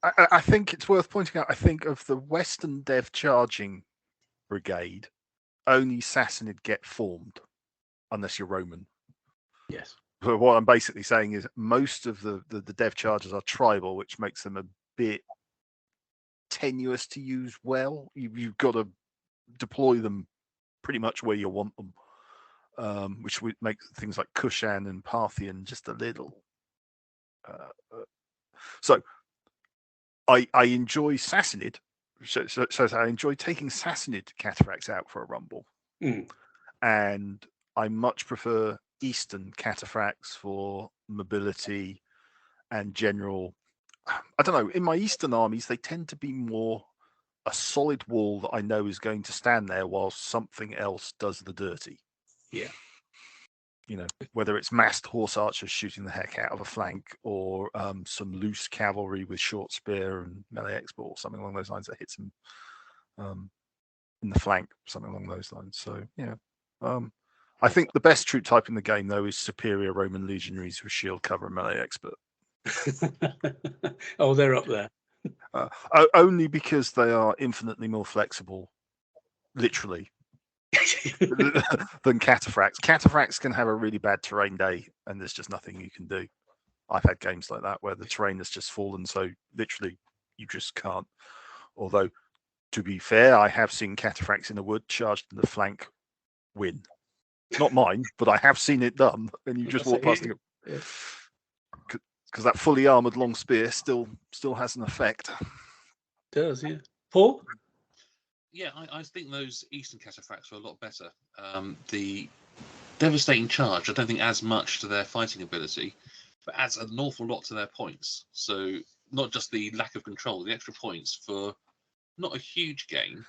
I think it's worth pointing out, I think of the Western Dev Charging Brigade, only Sassanid get formed, unless you're Roman. Yes. So what I'm basically saying is most of the Dev Chargers are tribal, which makes them a bit tenuous to use well. You've got to deploy them pretty much where you want them, which would make things like Kushan and Parthian just a little. So I enjoy Sassanid. So I enjoy taking Sassanid cataphracts out for a rumble. And I much prefer Eastern cataphracts for mobility and general. I don't know. In my Eastern armies, they tend to be more a solid wall that I know is going to stand there while something else does the dirty. Yeah. Whether it's massed horse archers shooting the heck out of a flank, or some loose cavalry with short spear and melee export, or something along those lines that hits them in the flank, something along those lines. So yeah, I think the best troop type in the game though is superior Roman legionaries with shield cover and melee expert. Oh, they're up there. Only because they are infinitely more flexible, literally, than cataphracts. Cataphracts can have a really bad terrain day, and there's just nothing you can do. I've had games like that where the terrain has just fallen, so literally you just can't. Although, to be fair, I have seen cataphracts in the wood charged in the flank win. Not mine, but I have seen it done, and you just walk past it. Because that fully armored long spear still has an effect. Does, yeah. Paul? Yeah, I think those Eastern cataphracts are a lot better. The devastating charge, I don't think adds much to their fighting ability, but adds an awful lot to their points. So not just the lack of control, the extra points for not a huge gain.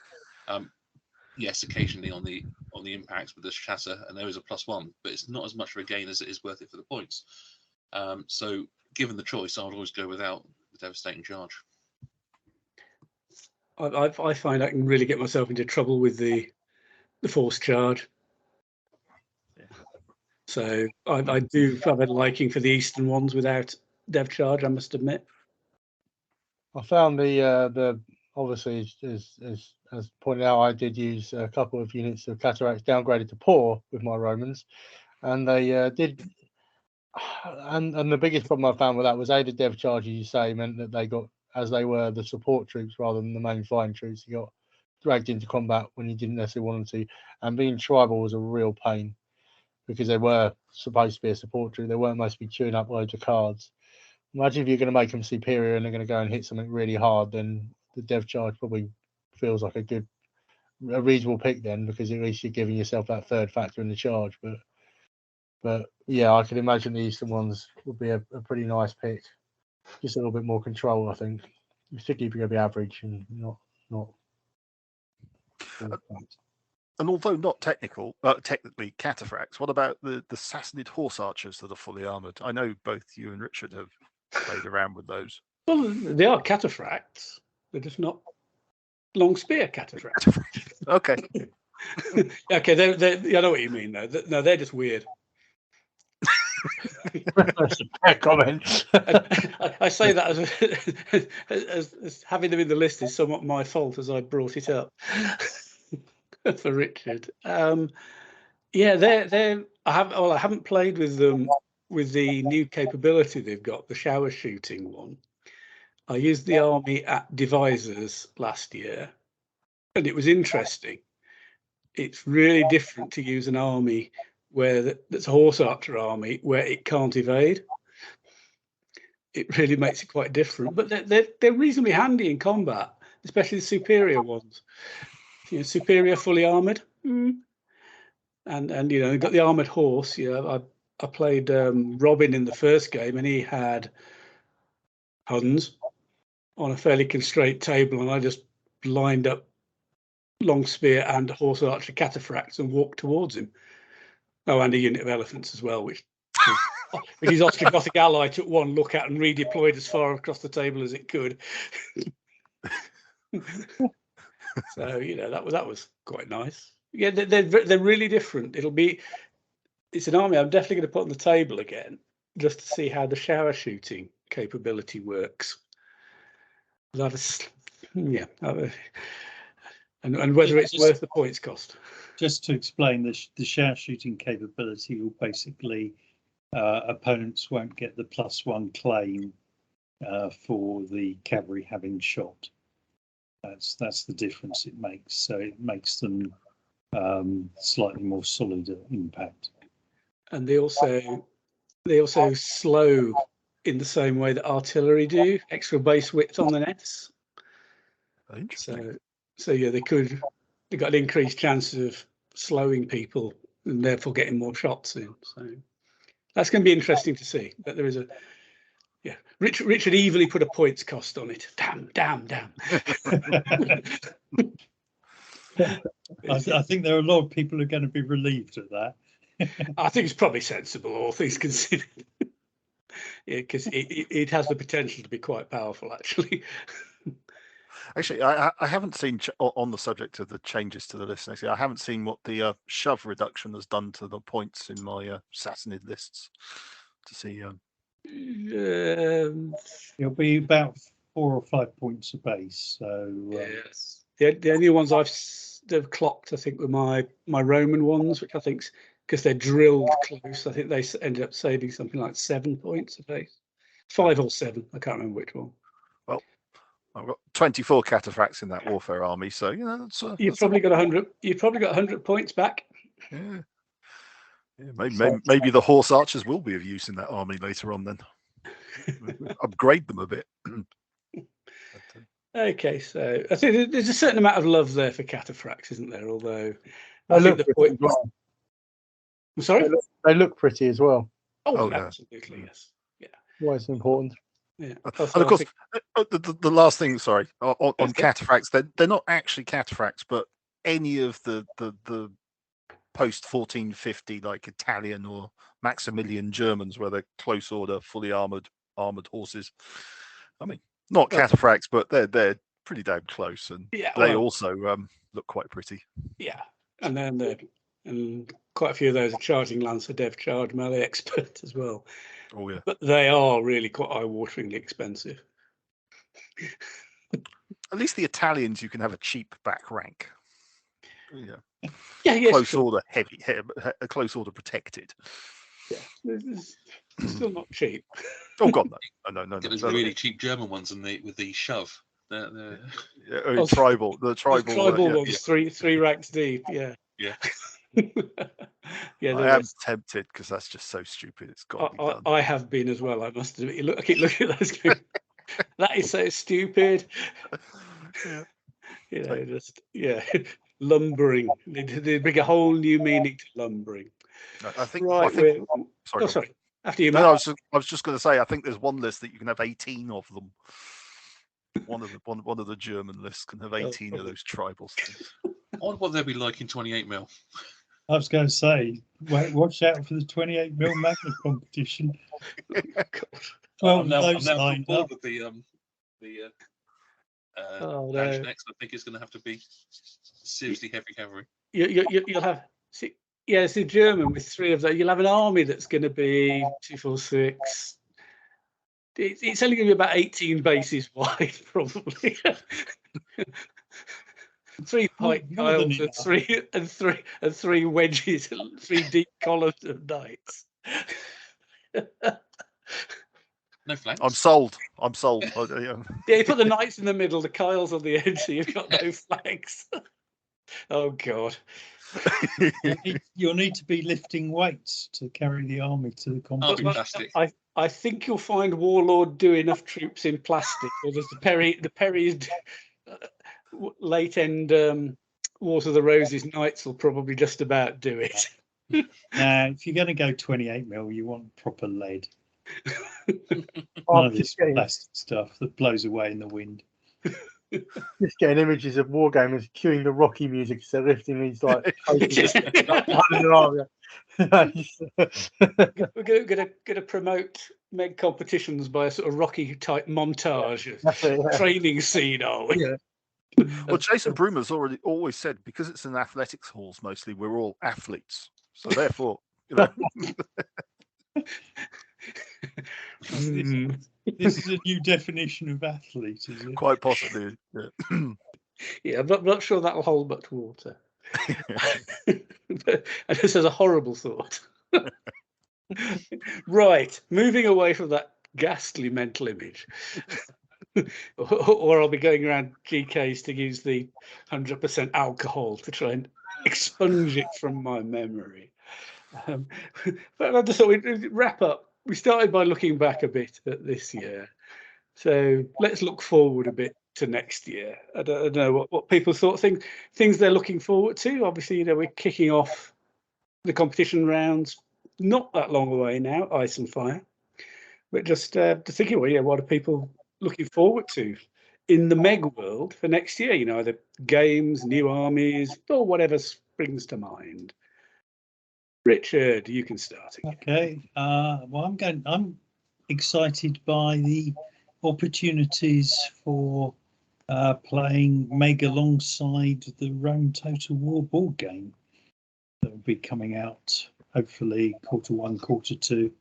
Yes, occasionally on the impacts with the shatter, and there is a +1, but it's not as much of a gain as it is worth it for the points. So given the choice, I would always go without the devastating charge. I find I can really get myself into trouble with the force charge. So I do have a liking for the Eastern ones without dev charge, I must admit. I found the obviously as pointed out, I did use a couple of units of cataracts downgraded to poor with my Romans, and they did. And the biggest problem I found with that was the dev charge, as you say, meant that they got, as they were the support troops rather than the main flying troops, you got dragged into combat when you didn't necessarily want them to. And being tribal was a real pain because they were supposed to be a support troop. They weren't supposed to be chewing up loads of cards. Imagine if you're going to make them superior and they're going to go and hit something really hard, then the dev charge probably feels like a reasonable pick then, because at least you're giving yourself that third factor in the charge. But yeah, I can imagine the Eastern ones would be a pretty nice pick. Just a little bit more control, I think. Particularly if you're going to be average and not. And although not technically cataphracts, what about the Sassanid horse archers that are fully armored? I know both you and Richard have played around with those. Well, they are cataphracts. They're just not long spear cataphracts. Okay. Okay, I know what you mean, though. No, they're just weird. That's a fair comment. I say that as having them in the list is somewhat my fault, as I brought it up for Richard. Yeah, I haven't played with them with the new capability they've got, the shower shooting one. I used the army at Devisors last year, and it was interesting. It's really different to use an army that's a horse archer army where it can't evade. It really makes it quite different, but they're reasonably handy in combat, especially the superior ones. Superior fully armored, and you've got the armored horse. I played Robin in the first game, and he had Huns on a fairly constrained table, and I just lined up long spear and horse archer cataphracts and walked towards him. Oh, and a unit of elephants as well, which his Ostrogothic ally took one look at and redeployed as far across the table as it could. So that was quite nice. Yeah, they're really different. It's an army I'm definitely going to put on the table again, just to see how the shower shooting capability works. And whether it's worth the points cost. Just to explain, the shower shooting capability will basically opponents won't get the +1 claim for the cavalry having shot. That's the difference it makes. So it makes them slightly more solid at impact. And they also slow in the same way that artillery do, extra base width on the nets. Interesting. So yeah, they've got an increased chance of slowing people and therefore getting more shots in. So that's going to be interesting to see. But there is Richard evilly put a points cost on it. Damn. I think there are a lot of people who are going to be relieved at that. I think it's probably sensible, all things considered. Because it has the potential to be quite powerful, actually. Actually, I haven't seen, on the subject of the changes to the list, actually, I haven't seen what the shove reduction has done to the points in my Sassanid lists to see. It'll be about 4 or 5 points a base. So yes, the only ones they've clocked, I think, were my Roman ones, which I think, because they're drilled close, I think they ended up saving something like 7 points a base, 5 or 7. I can't remember which one. Well, I've got 24 cataphracts in that warfare army, so you've probably got 100. You've probably got 100 points back. Yeah. Yeah, maybe the horse archers will be of use in that army later on. Then upgrade them a bit. Okay, so I think there's a certain amount of love there for cataphracts, isn't there? Although They I look think the pretty point. as well. I'm sorry. They look pretty as well. Oh, yeah. absolutely, yes. Yeah. Why it's important. Yeah. And of course, the last thing, sorry, on Okay. cataphracts, they're not actually cataphracts, but any of the post 1450 like Italian or Maximilian Germans, where they're close order, fully armored horses. I mean, not cataphracts, but they're pretty damn close, and they also look quite pretty. Yeah, and then and quite a few of those are charging Lancer Dev Charge melee expert as well. Oh yeah, but they are really quite eye-wateringly expensive. At least the Italians, you can have a cheap back rank. Yeah. Yeah, close sure. order, heavy, close order protected. Yeah, it's still not cheap. Oh god, no. Get those really cheap German ones with the shove. They're... Yeah, tribal, the tribal ones, three racks deep. Yeah. Yeah. Yeah, I am tempted because that's just so stupid. It's got to be done. I have been as well. I must admit. I keep looking at those. That is so stupid. Yeah. You know, lumbering. They bring a whole new meaning to lumbering. I think. Right. Sorry. After you. No, I was just going to say. I think there's one list that you can have 18 of them. One of the German lists can have 18 of those tribal things. I wonder what they'll be like in 28mm. I was going to say, watch out for the 28mm Magna competition. Well, I'm now on board up. with the no. next. I think it's going to have to be seriously heavy cavalry. You'll have it's the German with 3 of those. You'll have an army that's going to be 2, 4, 6. It's only going to be about 18 bases wide, probably. 3 pike tiles and three wedges, 3 deep columns of knights. No flanks. I'm sold. Yeah, you put the knights in the middle, the Kyles on the edge, so you've got no flanks. Oh god. You'll need to be lifting weights to carry the army to the competition. Plastic. I think you'll find Warlord do enough troops in plastic. Or there's the Perry's late end Wars of the Roses Knights will probably just about do it. Now, if you're going to go 28mm, you want proper lead. None of this plastic stuff that blows away in the wind. Just getting images of wargamers cueing the Rocky music as they're lifting these like. We're going to promote MEG competitions by a sort of Rocky type montage, training scene, are we? Yeah. Well, Jason Brumer's always said, because it's an athletics halls mostly, we're all athletes. So therefore, This is a new definition of athlete, is it? Quite possibly. Yeah. Yeah, I'm not sure that'll hold much water. This is a horrible thought. Right, moving away from that ghastly mental image. Or I'll be going around GKs to use the 100% alcohol to try and expunge it from my memory. But I just thought we'd wrap up. We started by looking back a bit at this year. So let's look forward a bit to next year. I don't know what people thought, things they're looking forward to. Obviously, we're kicking off the competition rounds not that long away now, ice and fire. But just thinking, what are people looking forward to in the MEG world for next year? Either games, new armies, or whatever springs to mind. Richard, you can start again. Okay. Well, I'm excited by the opportunities for playing MEG alongside the Rome Total War board game that will be coming out hopefully Q1, Q2.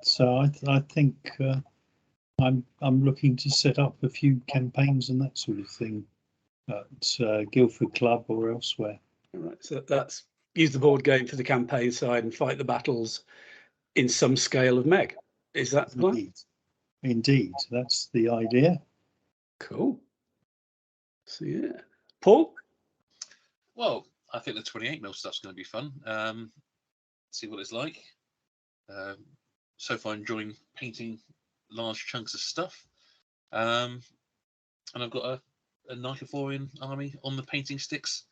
So I think I'm looking to set up a few campaigns and that sort of thing at Guildford Club or elsewhere. All right, so that's use the board game for the campaign side and fight the battles in some scale of MEG. Is that the plan? Indeed, that's the idea. Cool. So yeah, Paul. Well, I think the 28mm stuff's going to be fun. see what it's like. So far, enjoying painting large chunks of stuff. And I've got a Nicaforian army on the painting sticks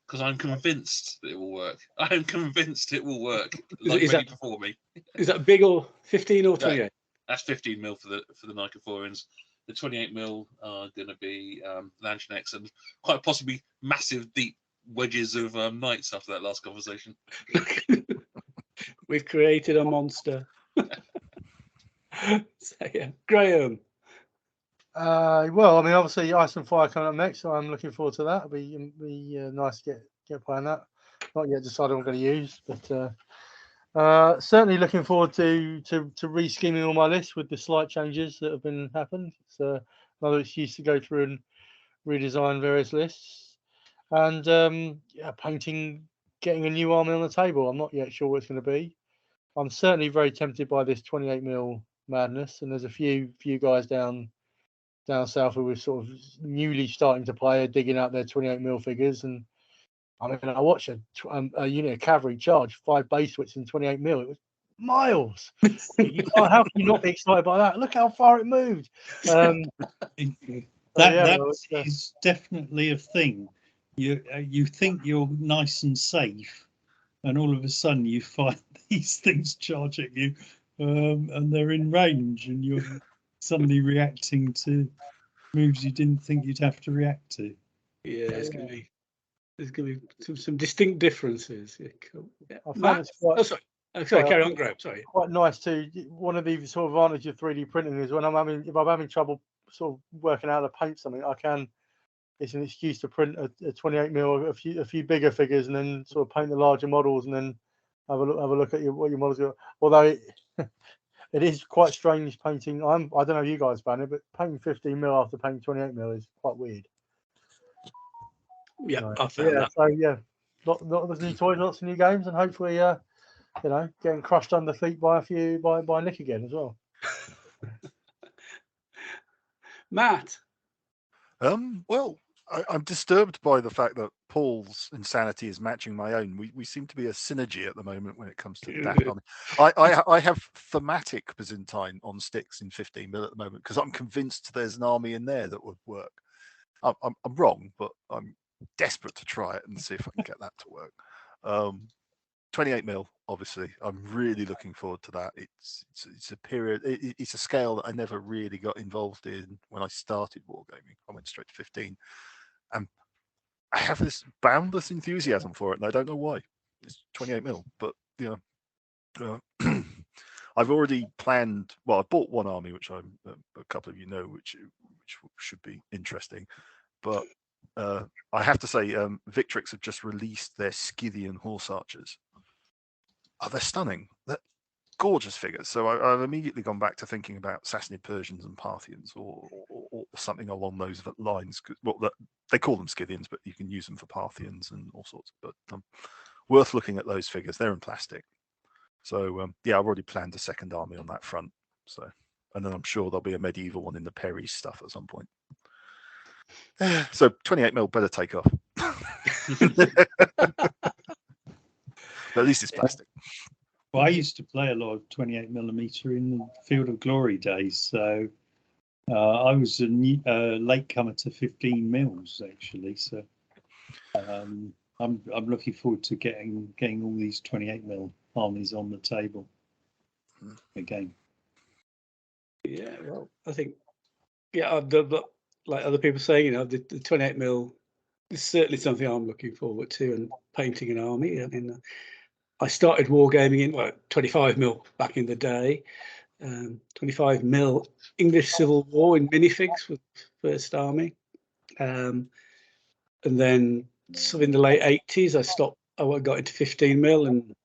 because I'm convinced that it will work. I am convinced it will work. Like many before me. Is that big or 15 or 28? That's 15 mil for the Nicaforians. The 28 mil are going to be Lanchenecks and quite possibly massive, deep wedges of knights after that last conversation. We've created a monster. So, yeah, Graham. Well, I mean, obviously, Ice and Fire coming up next, so I'm looking forward to that. It'll be nice to get playing that. Not yet decided what I'm going to use, but certainly looking forward to re-scheming all my lists with the slight changes that have been happened. It's another excuse to go through and redesign various lists, and painting, getting a new army on the table. I'm not yet sure what it's going to be. I'm certainly very tempted by this 28 mil madness, and there's a few guys down south who were sort of newly starting to play, digging out their 28 mil figures. And I mean, I watched a unit of cavalry charge 5 base widths in 28 mil. It was miles. How can you not be excited by that? Look how far it moved. That is definitely a thing. You think you're nice and safe, and all of a sudden you find these things charge at you, and they're in range, and you're suddenly reacting to moves you didn't think you'd have to react to. Yeah, there's going to be some distinct differences. Yeah, cool. Yeah. I found it's quite, sorry, carry on, Graham. Sorry. Quite nice too. One of the sort of advantages of 3D printing is when if I'm having trouble sort of working out how to paint something, it's an excuse to print a 28 mil, a few bigger figures, and then sort of paint the larger models, and then have a look at what your models are. Although it is quite strange painting. I don't know if you guys found it, but painting 15 mil after painting 28 mil is quite weird. Yeah, I found that. So yeah, lots of new toys, lots of new games, and hopefully, getting crushed under feet by Nick again as well. Matt. Well, I'm disturbed by the fact that Paul's insanity is matching my own. We seem to be a synergy at the moment when it comes to that army. I have thematic Byzantine on sticks in 15 mil at the moment because I'm convinced there's an army in there that would work. I'm wrong, but I'm desperate to try it and see if I can get that to work. 28 mil, obviously, I'm really looking forward to that. It's a period. It's a scale that I never really got involved in when I started wargaming. I went straight to 15, and I have this boundless enthusiasm for it, and I don't know why. It's 28 mil, but I've already planned. Well, I bought one army, which a couple of you know, which should be interesting, but I have to say, Victrix have just released their Scythian horse archers. Oh, they're stunning. They're gorgeous figures. So I've immediately gone back to thinking about Sassanid Persians and Parthians, or something along those lines. Well, they call them Scythians, but you can use them for Parthians and all sorts. But worth looking at those figures. They're in plastic. So yeah, I've already planned a second army on that front. So, and then I'm sure there'll be a medieval one in the Perry stuff at some point. So 28 mil better take off. But at least it's plastic. Well, I used to play a lot of 28 millimeter in the Field of Glory days, so I was a latecomer to 15 mils actually. So I'm looking forward to getting all these 28 mil armies on the table again. Yeah, well, I think like other people saying, the 28 mil is certainly something I'm looking forward to, and painting an army. I mean, I started wargaming in 25 mil back in the day. 25 mil English Civil War in minifigs with First Army, and then in the late 80s I stopped. I got into 15 mil and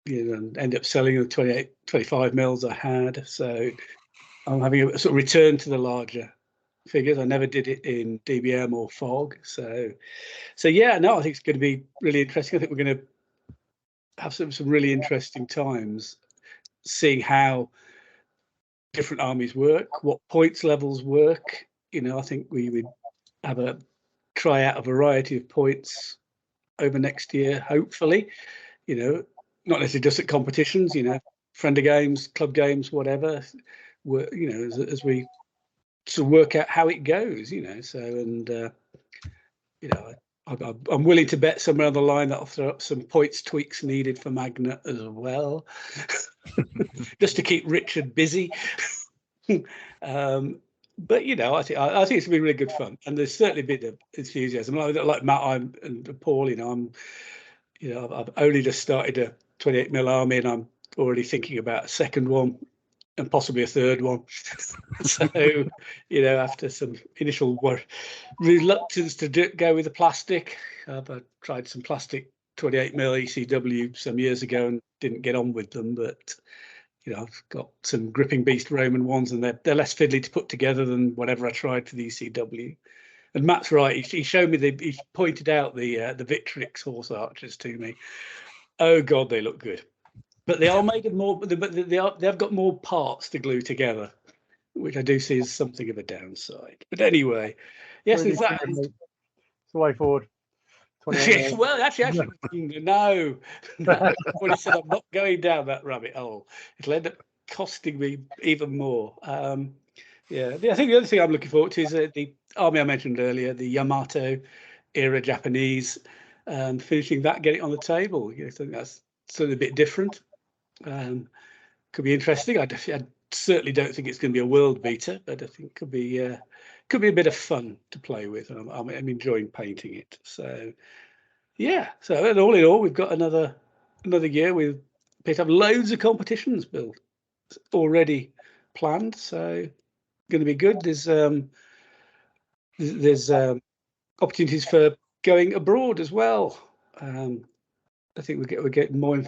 ended up selling the 25 mils I had. So I'm having a sort of return to the larger figures. I never did it in DBM or FOG. So yeah, no, I think it's going to be really interesting. I think we're going to have some really interesting times seeing how different armies work, what points levels work. I think we would have try out a variety of points over next year, hopefully. not necessarily just at competitions, friend of games, club games, whatever. As we sort of work out how it goes, So, and I'm willing to bet somewhere on the line that I'll throw up some points tweaks needed for Magnet as well, just to keep Richard busy. But I think it's going to be really good fun, and there's certainly a bit of enthusiasm. Like Matt and Paul, I've only just started a 28mm army, and I'm already thinking about a second one and possibly a third one. So, after some initial reluctance to go with the plastic, I tried some plastic 28mm ECW some years ago and didn't get on with them, but I've got some gripping beast Roman ones, and they're less fiddly to put together than whatever I tried for the ECW. And Matt's right; he showed me he pointed out the Victrix horse archers to me. Oh God, they look good, but they are made of more. But they've got more parts to glue together, which I do see as something of a downside. But anyway, yes, Really it's that. it's the way forward. 28 Well, actually, no. I've already said I'm not going down that rabbit hole. It'll end up costing me even more. I think the other thing I'm looking forward to is the army I mentioned earlier, the Yamato era Japanese, finishing that, getting it on the table. I think that's something a bit different. Could be interesting. I certainly don't think it's going to be a world beater, but I think it could be a bit of fun to play with. I'm enjoying painting it. So yeah. So all in all, we've got another year. We've picked up loads of competitions, Bill, already planned. So going to be good. There's opportunities for going abroad as well. I think we're getting more.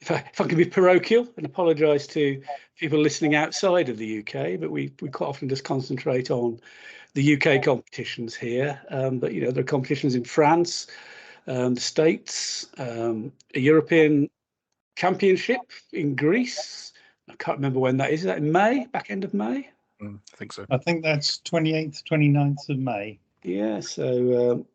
If I can be parochial and apologise to people listening outside of the UK, but we quite often just concentrate on the UK competitions here. But there are competitions in France, the States, a European Championship in Greece. I can't remember when that is. Is that in May? Back end of May? I think so. I think that's 28th, 29th of May. Yeah. So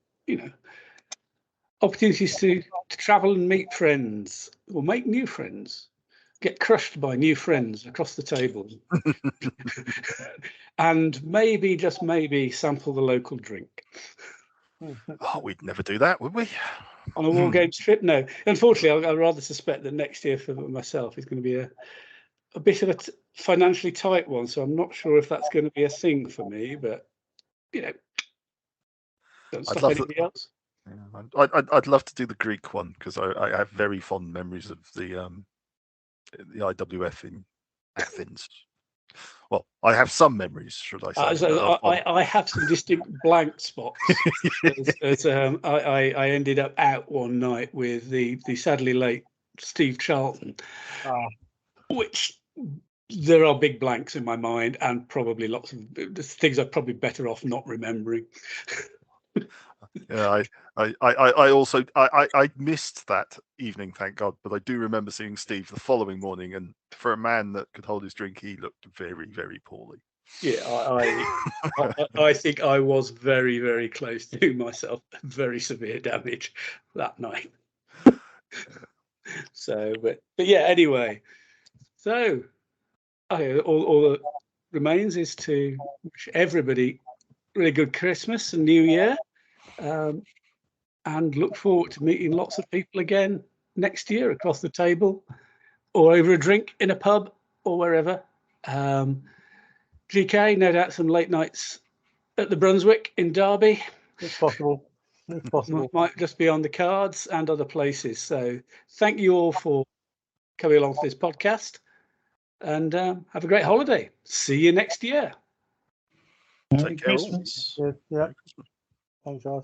opportunities to travel and meet friends or make new friends, get crushed by new friends across the table, and maybe, just maybe, sample the local drink. Oh, we'd never do that, would we? On a War Games trip? No. Unfortunately, I rather suspect that next year for myself is going to be a bit of a financially tight one, so I'm not sure if that's going to be a thing for me, but, don't stop anybody else. Yeah, I'd love to do the Greek one because I have very fond memories of the IWF in Athens. Well, I have some memories, should I say? I have some distinct blank spots. I ended up out one night with the sadly late Steve Charlton, which there are big blanks in my mind, and probably lots of things I'm probably better off not remembering. Yeah, I also missed that evening, thank God, but I do remember seeing Steve the following morning, and for a man that could hold his drink, he looked very, very poorly. Yeah, I think I was very, very close to doing myself very severe damage that night. So, but yeah, anyway. So, okay, all that remains is to wish everybody really good Christmas and New Year, and look forward to meeting lots of people again next year across the table or over a drink in a pub or wherever. GK, no doubt some late nights at the Brunswick in Derby. It's possible. Might just be on the cards and other places. So thank you all for coming along to this podcast, and have a great holiday. See you next year. Merry Christmas. Yeah. Thanks, guys.